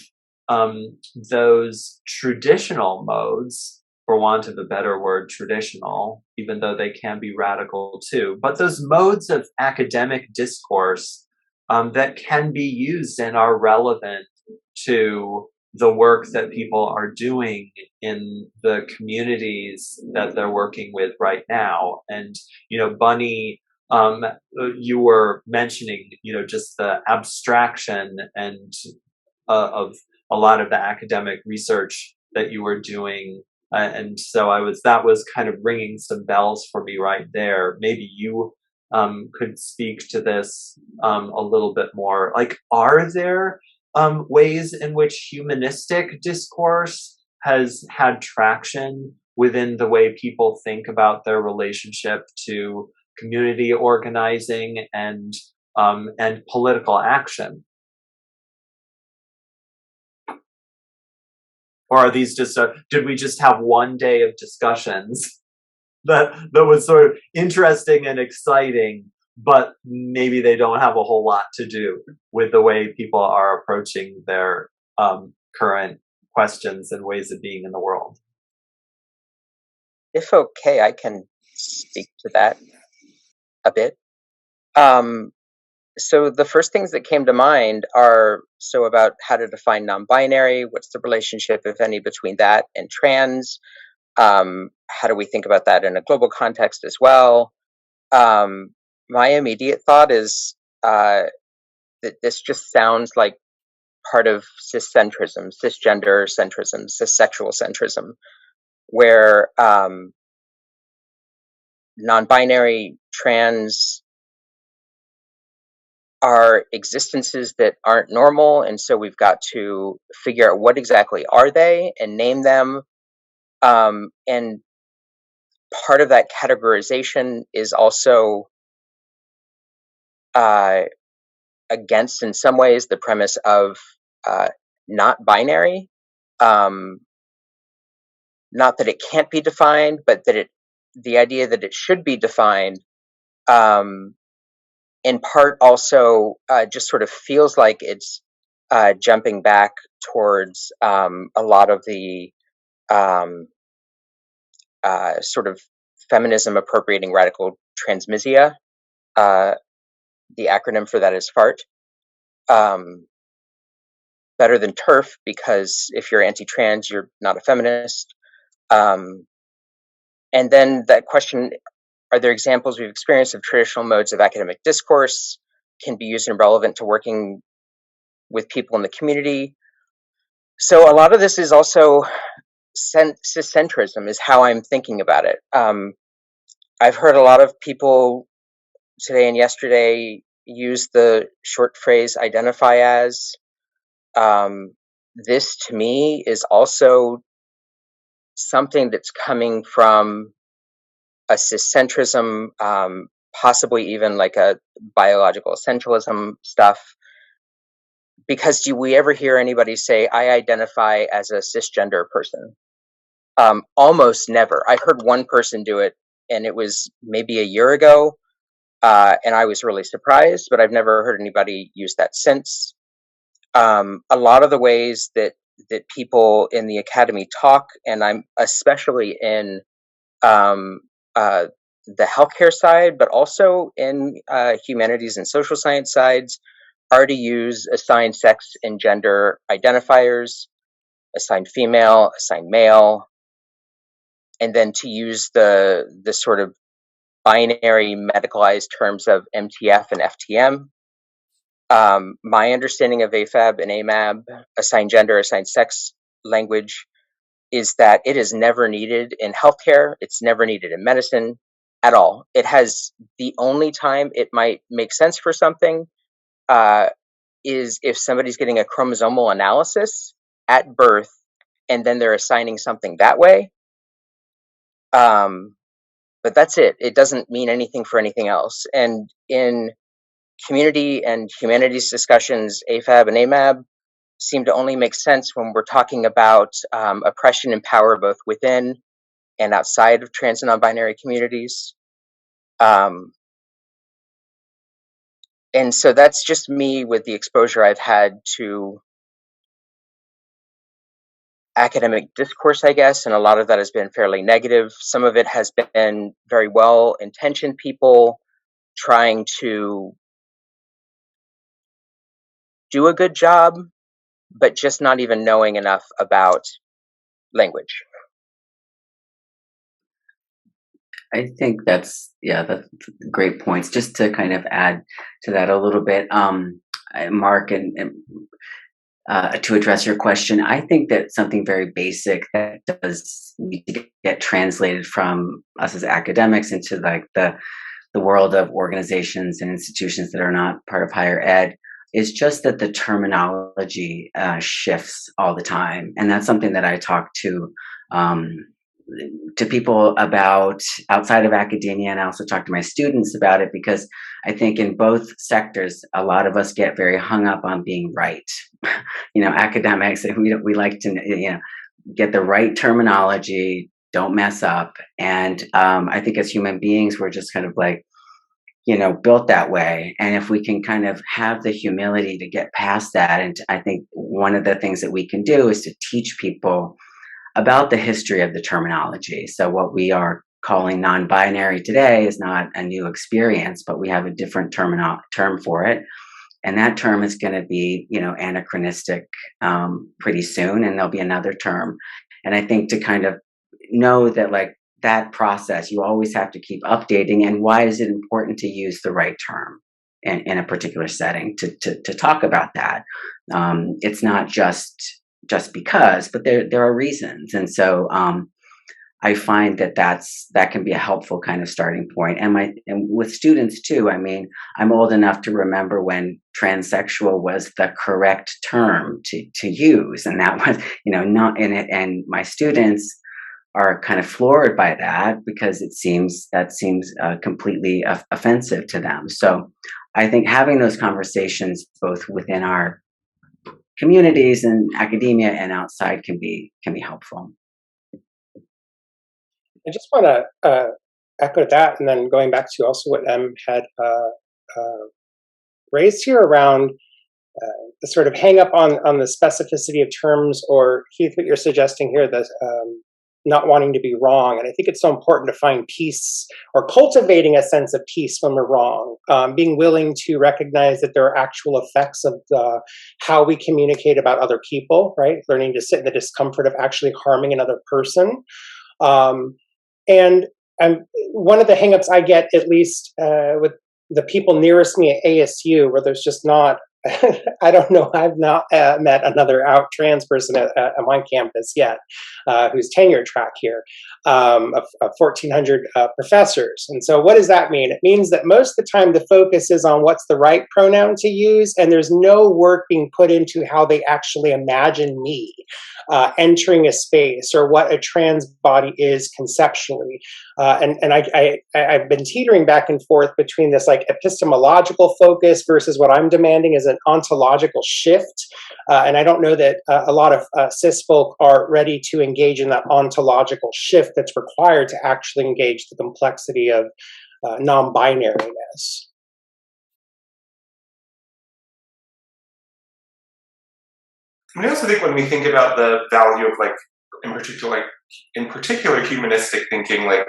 [SPEAKER 1] those traditional modes, for want of a better word, traditional, even though they can be radical too, but those modes of academic discourse that can be used and are relevant to the work that people are doing in the communities that they're working with right now. And, Bunny, you were mentioning, just the abstraction and of a lot of the academic research that you were doing. And so that was kind of ringing some bells for me right there. Maybe you could speak to this a little bit more. Like, are there ways in which humanistic discourse has had traction within the way people think about their relationship to community organizing and political action? Or are these just did we just have one day of discussions that was sort of interesting and exciting, but maybe they don't have a whole lot to do with the way people are approaching their current questions and ways of being in the world?
[SPEAKER 7] If okay, I can speak to that a bit. So the first things that came to mind are about how to define non-binary, what's the relationship, if any, between that and trans, how do we think about that in a global context as well? My immediate thought is that this just sounds like part of ciscentrism, cisgender centrism, cissexual centrism, where non-binary, trans are existences that aren't normal, and so we've got to figure out what exactly are they and name them. And part of that categorization is also against, in some ways, the premise of not binary. Not that it can't be defined, but that the idea that it should be defined, in part also just sort of feels like it's jumping back towards a lot of the sort of feminism appropriating radical transmisia. The acronym for that is FART. Better than TERF, because if you're anti-trans, you're not a feminist. And then that question, are there examples we've experienced of traditional modes of academic discourse can be used and relevant to working with people in the community? So a lot of this is also ciscentrism, is how I'm thinking about it. I've heard a lot of people today and yesterday use the short phrase identify as. This to me is also something that's coming from a ciscentrism, possibly even like a biological essentialism stuff. Because do we ever hear anybody say, I identify as a cisgender person? Almost never. I heard one person do it, and it was maybe a year ago, and I was really surprised, but I've never heard anybody use that since. A lot of the ways that people in the academy talk, and I'm especially in the healthcare side, but also in humanities and social science sides, are to use assigned sex and gender identifiers, assigned female, assigned male, and then to use the sort of binary medicalized terms of MTF and FTM. My understanding of AFAB and AMAB, assigned gender, assigned sex language, is that it is never needed in healthcare. It's never needed in medicine at all. It has, the only time it might make sense for something is if somebody's getting a chromosomal analysis at birth and then they're assigning something that way. But that's it. It doesn't mean anything for anything else. And in community and humanities discussions, AFAB and AMAB seem to only make sense when we're talking about oppression and power both within and outside of trans and non-binary communities. And so that's just me with the exposure I've had to academic discourse, I guess, and a lot of that has been fairly negative. Some of it has been very well-intentioned people trying to do a good job, but just not even knowing enough about language.
[SPEAKER 3] I think that's great points. Just to kind of add to that a little bit, Mark, and to address your question, I think that something very basic that does need to get translated from us as academics into like the the world of organizations and institutions that are not part of higher ed, is just that the terminology shifts all the time, and that's something that I talk to people about outside of academia, and I also talk to my students about it, because I think in both sectors, a lot of us get very hung up on being right. Academics, we like to get the right terminology, don't mess up, and I think as human beings, we're just kind of like, built that way. And if we can kind of have the humility to get past that, and I think one of the things that we can do is to teach people about the history of the terminology. So what we are calling non-binary today is not a new experience, but we have a different term for it. And that term is going to be, anachronistic pretty soon, and there'll be another term. And I think to kind of know that, like, that process, you always have to keep updating. And why is it important to use the right term in a particular setting to talk about that? It's not just because, but there are reasons. And so I find that can be a helpful kind of starting point. And with students too, I mean, I'm old enough to remember when transsexual was the correct term to use. And that was, not in it. And my students are kind of floored by that, because it seems completely offensive to them. So I think having those conversations both within our communities and academia and outside can be helpful.
[SPEAKER 5] I just want to echo that, and then going back to also what Em had raised here around the sort of hang up on the specificity of terms, or Keith, what you're suggesting here, that not wanting to be wrong. And I think it's so important to find peace, or cultivating a sense of peace when we're wrong, being willing to recognize that there are actual effects of how we communicate about other people, right? Learning to sit in the discomfort of actually harming another person. And one of the hangups I get, at least with the people nearest me at ASU, where there's just not, I don't know, I've not met another out trans person at my campus yet, who's tenure track here, of 1,400 professors. And so what does that mean? It means that most of the time the focus is on what's the right pronoun to use, and there's no work being put into how they actually imagine me entering a space, or what a trans body is conceptually. And I've been teetering back and forth between this like epistemological focus versus what I'm demanding is an ontological shift. And I don't know that a lot of cis folk are ready to engage in that ontological shift that's required to actually engage the complexity of non-binariness.
[SPEAKER 2] I also think when we think about the value of, like, in particular humanistic thinking, like,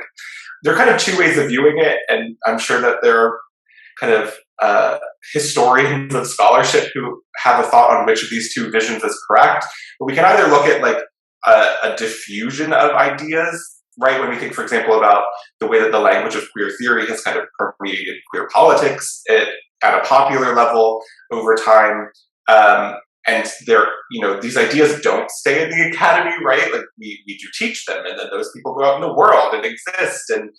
[SPEAKER 2] there are kind of two ways of viewing it, and I'm sure that there are kind of historians of scholarship who have a thought on which of these two visions is correct. But we can either look at like a diffusion of ideas, right? When we think, for example, about the way that the language of queer theory has kind of permeated queer politics at a popular level over time. And these ideas don't stay in the academy, right? Like we do teach them, and then those people go out in the world and exist and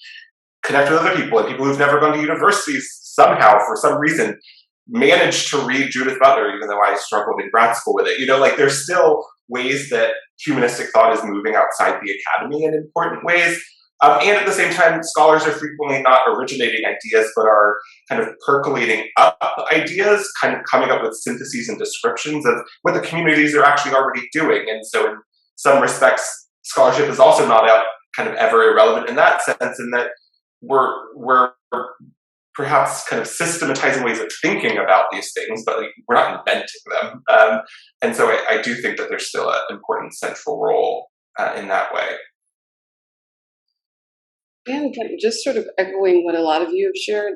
[SPEAKER 2] connect with other people, and people who've never gone to universities somehow, for some reason, managed to read Judith Butler, even though I struggled in grad school with it. Like, there's still ways that humanistic thought is moving outside the academy in important ways. And at the same time, scholars are frequently not originating ideas, but are kind of percolating up ideas, kind of coming up with syntheses and descriptions of what the communities are actually already doing. And so in some respects, scholarship is also not kind of ever irrelevant in that sense, in that we're perhaps kind of systematizing ways of thinking about these things, but we're not inventing them. And so I do think that there's still an important central role in that way.
[SPEAKER 6] And just sort of echoing what a lot of you have shared,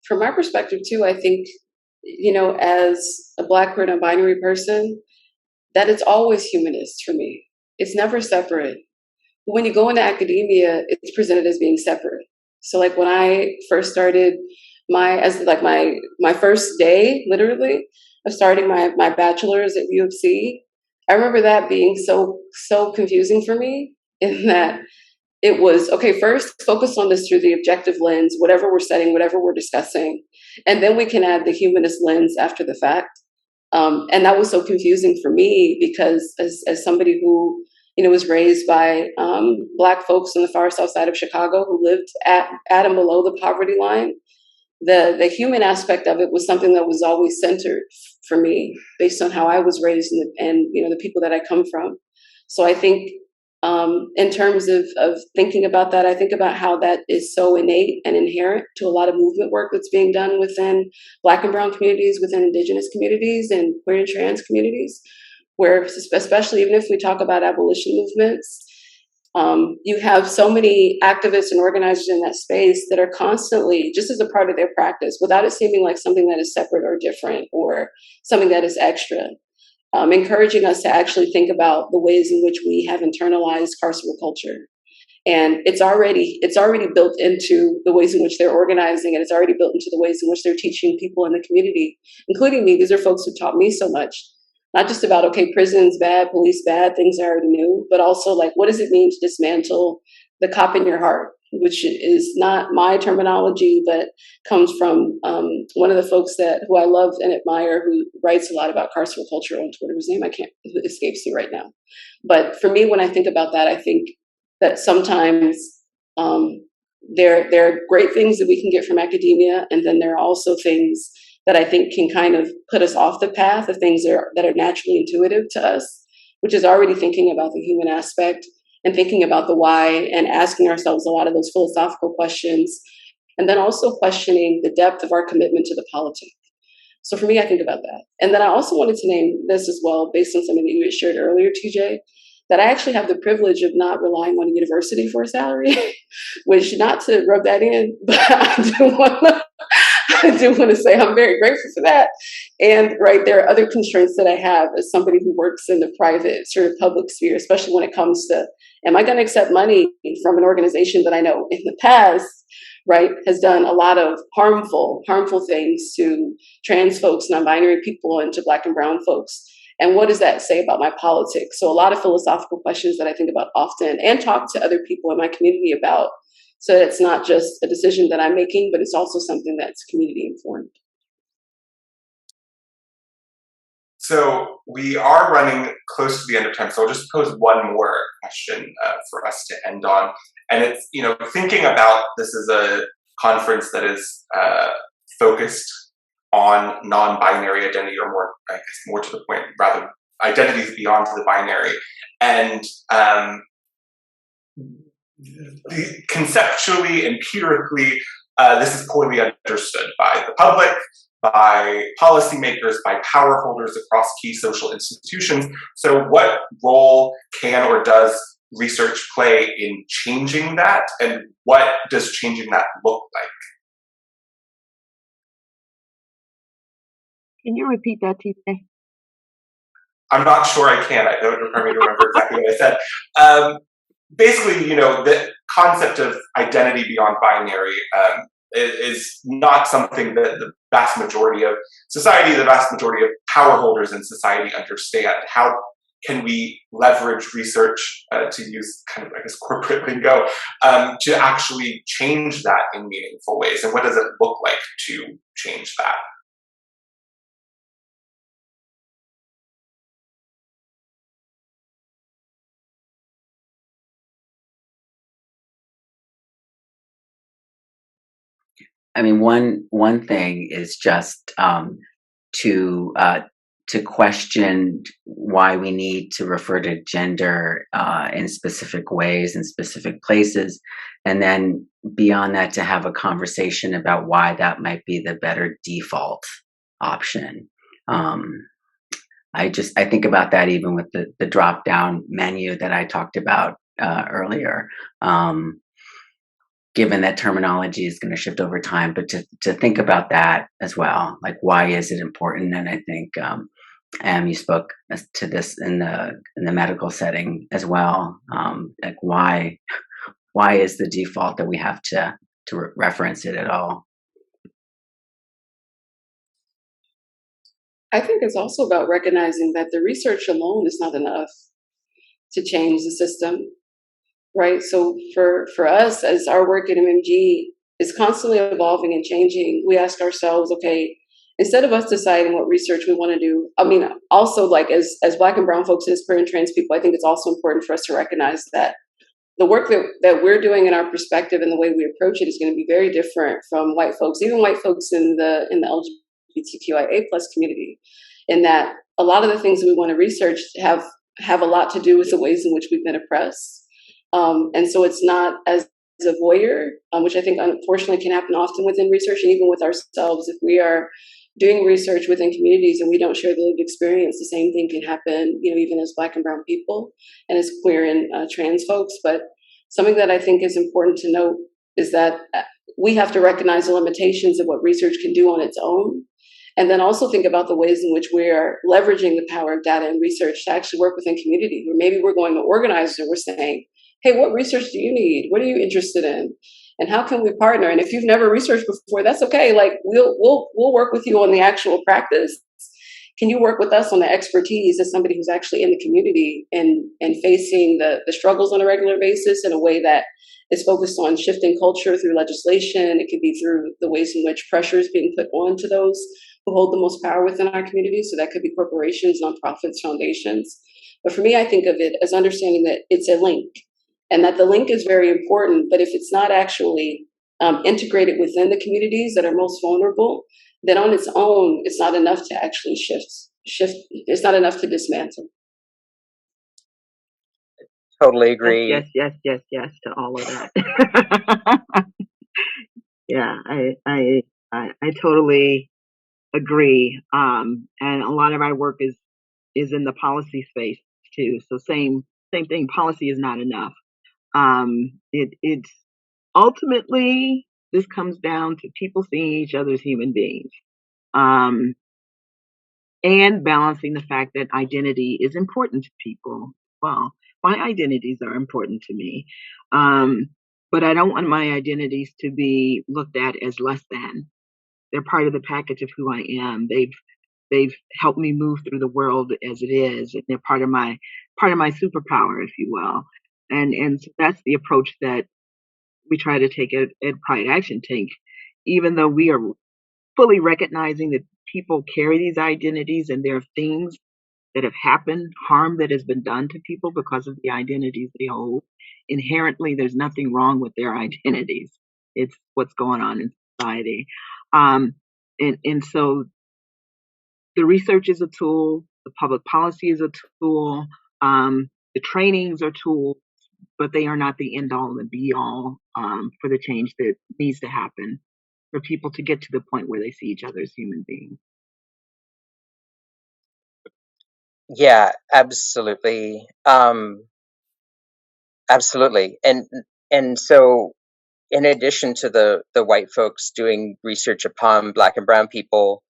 [SPEAKER 6] from my perspective too, I think, as a Black, queer, non-binary person, that it's always humanist for me. It's never separate. When you go into academia, it's presented as being separate. So like when I first started my first day, literally, of starting my bachelor's at U of C, I remember that being so confusing for me, in that it was, okay, first focus on this through the objective lens, whatever we're studying, whatever we're discussing, and then we can add the humanist lens after the fact. And that was so confusing for me because as somebody who, was raised by Black folks on the far south side of Chicago who lived at and below the poverty line, the human aspect of it was something that was always centered for me based on how I was raised and the people that I come from. So I think in terms of thinking about that, I think about how that is so innate and inherent to a lot of movement work that's being done within Black and Brown communities, within Indigenous communities and queer and trans communities, where especially even if we talk about abolition movements, you have so many activists and organizers in that space that are constantly, just as a part of their practice, without it seeming like something that is separate or different or something that is extra, encouraging us to actually think about the ways in which we have internalized carceral culture. And it's already built into the ways in which they're organizing, and it's already built into the ways in which they're teaching people in the community, including me. These are folks who taught me so much, not just about, okay, prison's bad, police bad, things I already knew, but also like, what does it mean to dismantle the cop in your heart, which is not my terminology, but comes from one of the folks who I love and admire, who writes a lot about carceral culture on Twitter, whose name it escapes me right now. But for me, when I think about that, I think that sometimes there are great things that we can get from academia, and then there are also things that I think can kind of put us off the path of things that are naturally intuitive to us, which is already thinking about the human aspect and thinking about the why and asking ourselves a lot of those philosophical questions, and then also questioning the depth of our commitment to the politic. So for me, I think about that. And then I also wanted to name this as well, based on something that you had shared earlier, TJ, that I actually have the privilege of not relying on a university for a salary, which, not to rub that in, but I do want to say I'm very grateful for that. And there are other constraints that I have as somebody who works in the private sort of public sphere, especially when it comes to, am I going to accept money from an organization that I know in the past, has done a lot of harmful things to trans folks, non-binary people, and to Black and Brown folks? And what does that say about my politics? So a lot of philosophical questions that I think about often and talk to other people in my community about, so that it's not just a decision that I'm making, but it's also something that's community informed.
[SPEAKER 2] So we are running close to the end of time, so I'll just pose one more question for us to end on. And it's, thinking about this as a conference that is focused on non-binary identity, or more, I guess, more to the point, rather, identities beyond the binary. And conceptually, empirically, this is poorly understood by the public, by policymakers, by power holders across key social institutions. So what role can or does research play in changing that? And what does changing that look like?
[SPEAKER 4] Can you repeat that, TJ?
[SPEAKER 2] I'm not sure I can. I don't remember exactly what I said. Basically, the concept of identity beyond binary is not something that the vast majority of society, the vast majority of power holders in society understand. How can we leverage research, to use kind of, I guess, corporate lingo, to actually change that in meaningful ways? And what does it look like to change that?
[SPEAKER 3] I mean, one thing is just to question why we need to refer to gender in specific ways in specific places, and then beyond that, to have a conversation about why that might be the better default option. I think about that even with the drop down menu that I talked about earlier. Given that terminology is going to shift over time, but to think about that as well, like, why is it important? And I think you spoke to this in the medical setting as well. Like, why is the default that we have to reference it at all?
[SPEAKER 6] I think it's also about recognizing that the research alone is not enough to change the system. right? So for us, as our work at MMG is constantly evolving and changing, we ask ourselves, okay, instead of us deciding what research we want to do, I mean, also like as Black and brown folks, as queer and trans people, I think it's also important for us to recognize that the work that we're doing in our perspective and the way we approach it is going to be very different from white folks, even white folks in the LGBTQIA plus community, in that a lot of the things that we want to research have a lot to do with the ways in which we've been oppressed. And so it's not as a voyeur, which I think unfortunately can happen often within research and even with ourselves. If we are doing research within communities and we don't share the lived experience, the same thing can happen, you know, even as Black and brown people and as queer and trans folks. But something that I think is important to note is that we have to recognize the limitations of what research can do on its own, and then also think about the ways in which we are leveraging the power of data and research to actually work within community, where maybe we're going to organize and we're saying, hey, what research do you need? What are you interested in? And how can we partner? And if you've never researched before, that's okay. Like we'll work with you on the actual practice. Can you work with us on the expertise as somebody who's actually in the community and facing the struggles on a regular basis in a way that is focused on shifting culture through legislation? It could be through the ways in which pressure is being put on to those who hold the most power within our community. So that could be corporations, nonprofits, foundations. But for me, I think of it as understanding that it's a link, and that the link is very important, but if it's not actually integrated within the communities that are most vulnerable, then on its own, it's not enough to actually shift. It's not enough to dismantle.
[SPEAKER 7] Totally agree.
[SPEAKER 4] Yes to all of that. Yeah, I totally agree. And a lot of our work is in the policy space too. So same thing. Policy is not enough. It's ultimately, this comes down to people seeing each other as human beings, and balancing the fact that identity is important to people. Well, my identities are important to me, but I don't want my identities to be looked at as less than. They're part of the package of who I am. They've helped me move through the world as it is, and they're part of my superpower, if you will. And so that's the approach that we try to take at Pride Action Tank, even though we are fully recognizing that people carry these identities and there are things that have happened, harm that has been done to people because of the identities they hold. Inherently, there's nothing wrong with their identities. It's what's going on in society. And so the research is a tool, the public policy is a tool, the trainings are tools, but they are not the end all and be all for the change that needs to happen for people to get to the point where they see each other as human beings.
[SPEAKER 7] Yeah, absolutely. Absolutely. And so in addition to the white folks doing research upon Black and brown people,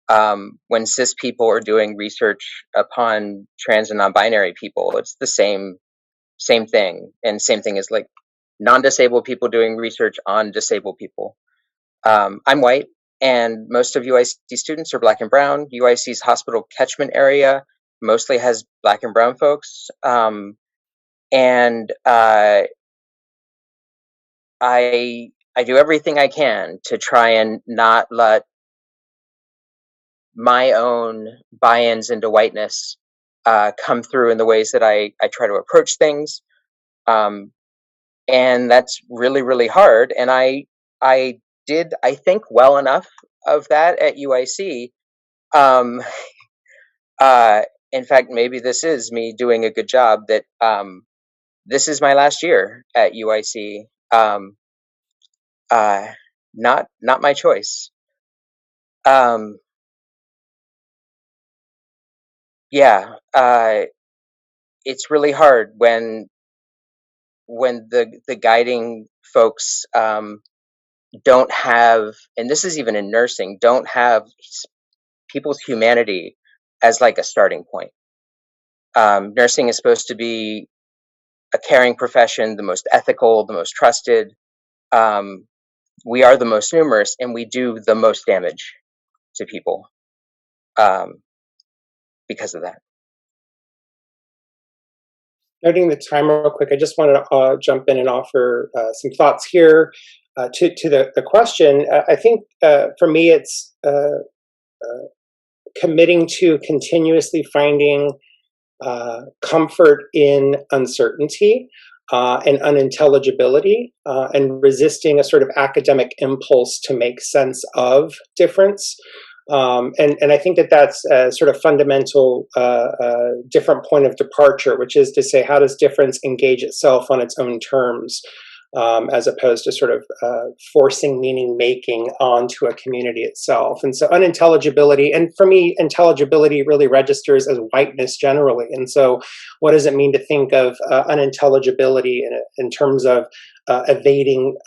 [SPEAKER 7] when cis people are doing research upon trans and non-binary people, it's the same thing. And same thing as like non-disabled people doing research on disabled people. I'm white, and most of UIC students are Black and brown. UIC's hospital catchment area mostly has Black and brown folks. And I do everything I can to try and not let my own buy-ins into whiteness come through in the ways that I try to approach things. And that's really, really hard. And I did, I think, well enough of that at UIC. In fact, maybe this is me doing a good job that this is my last year at UIC. Not my choice. Yeah, it's really hard when the guiding folks don't have, and this is even in nursing, don't have people's humanity as like a starting point. Nursing is supposed to be a caring profession, the most ethical, the most trusted. We are the most numerous, and we do the most damage to people because of that.
[SPEAKER 5] Noting the time real quick, I just wanted to jump in and offer some thoughts here to the question. I think for me, it's committing to continuously finding comfort in uncertainty and unintelligibility, and resisting a sort of academic impulse to make sense of difference. And I think that that's a sort of fundamental different point of departure, which is to say, how does difference engage itself on its own terms, as opposed to sort of forcing meaning making onto a community itself. And so unintelligibility, and for me, intelligibility really registers as whiteness generally. And so what does it mean to think of unintelligibility in terms of evading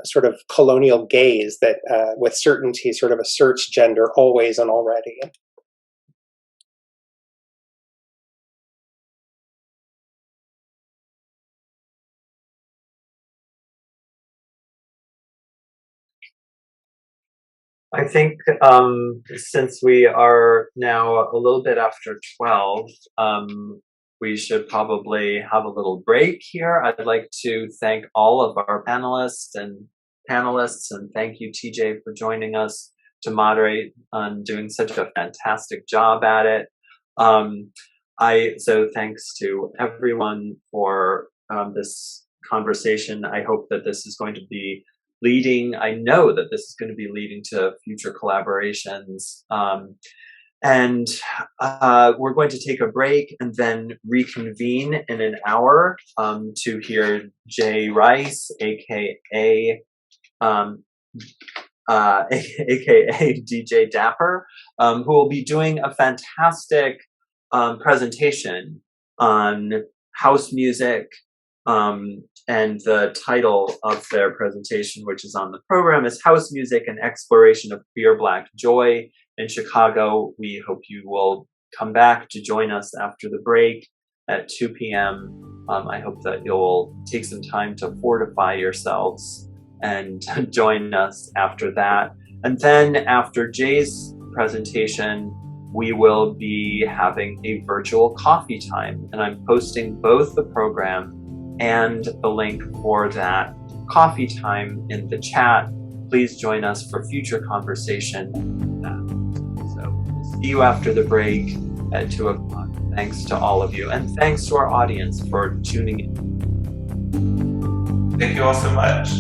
[SPEAKER 5] sort of colonial gaze that with certainty sort of asserts gender always and already?
[SPEAKER 1] I think since we are now a little bit after 12, we should probably have a little break here. I'd like to thank all of our panelists, and thank you, TJ, for joining us to moderate and doing such a fantastic job at it. So thanks to everyone for this conversation. I hope that this is going to be I know that this is going to be leading to future collaborations. And we're going to take a break and then reconvene in an hour to hear Jay Rice, aka DJ Dapper, who will be doing a fantastic presentation on house music. And the title of their presentation, which is on the program, is House Music and Exploration of Queer Black Joy in Chicago. We hope you will come back to join us after the break at 2 p.m. I hope that you'll take some time to fortify yourselves and join us after that. And then after Jay's presentation, we will be having a virtual coffee time. And I'm posting both the program and the link for that coffee time in the chat. Please join us for future conversation. So we'll see you after the break at 2 o'clock. Thanks to all of you, and thanks to our audience for tuning in.
[SPEAKER 2] Thank you all so much.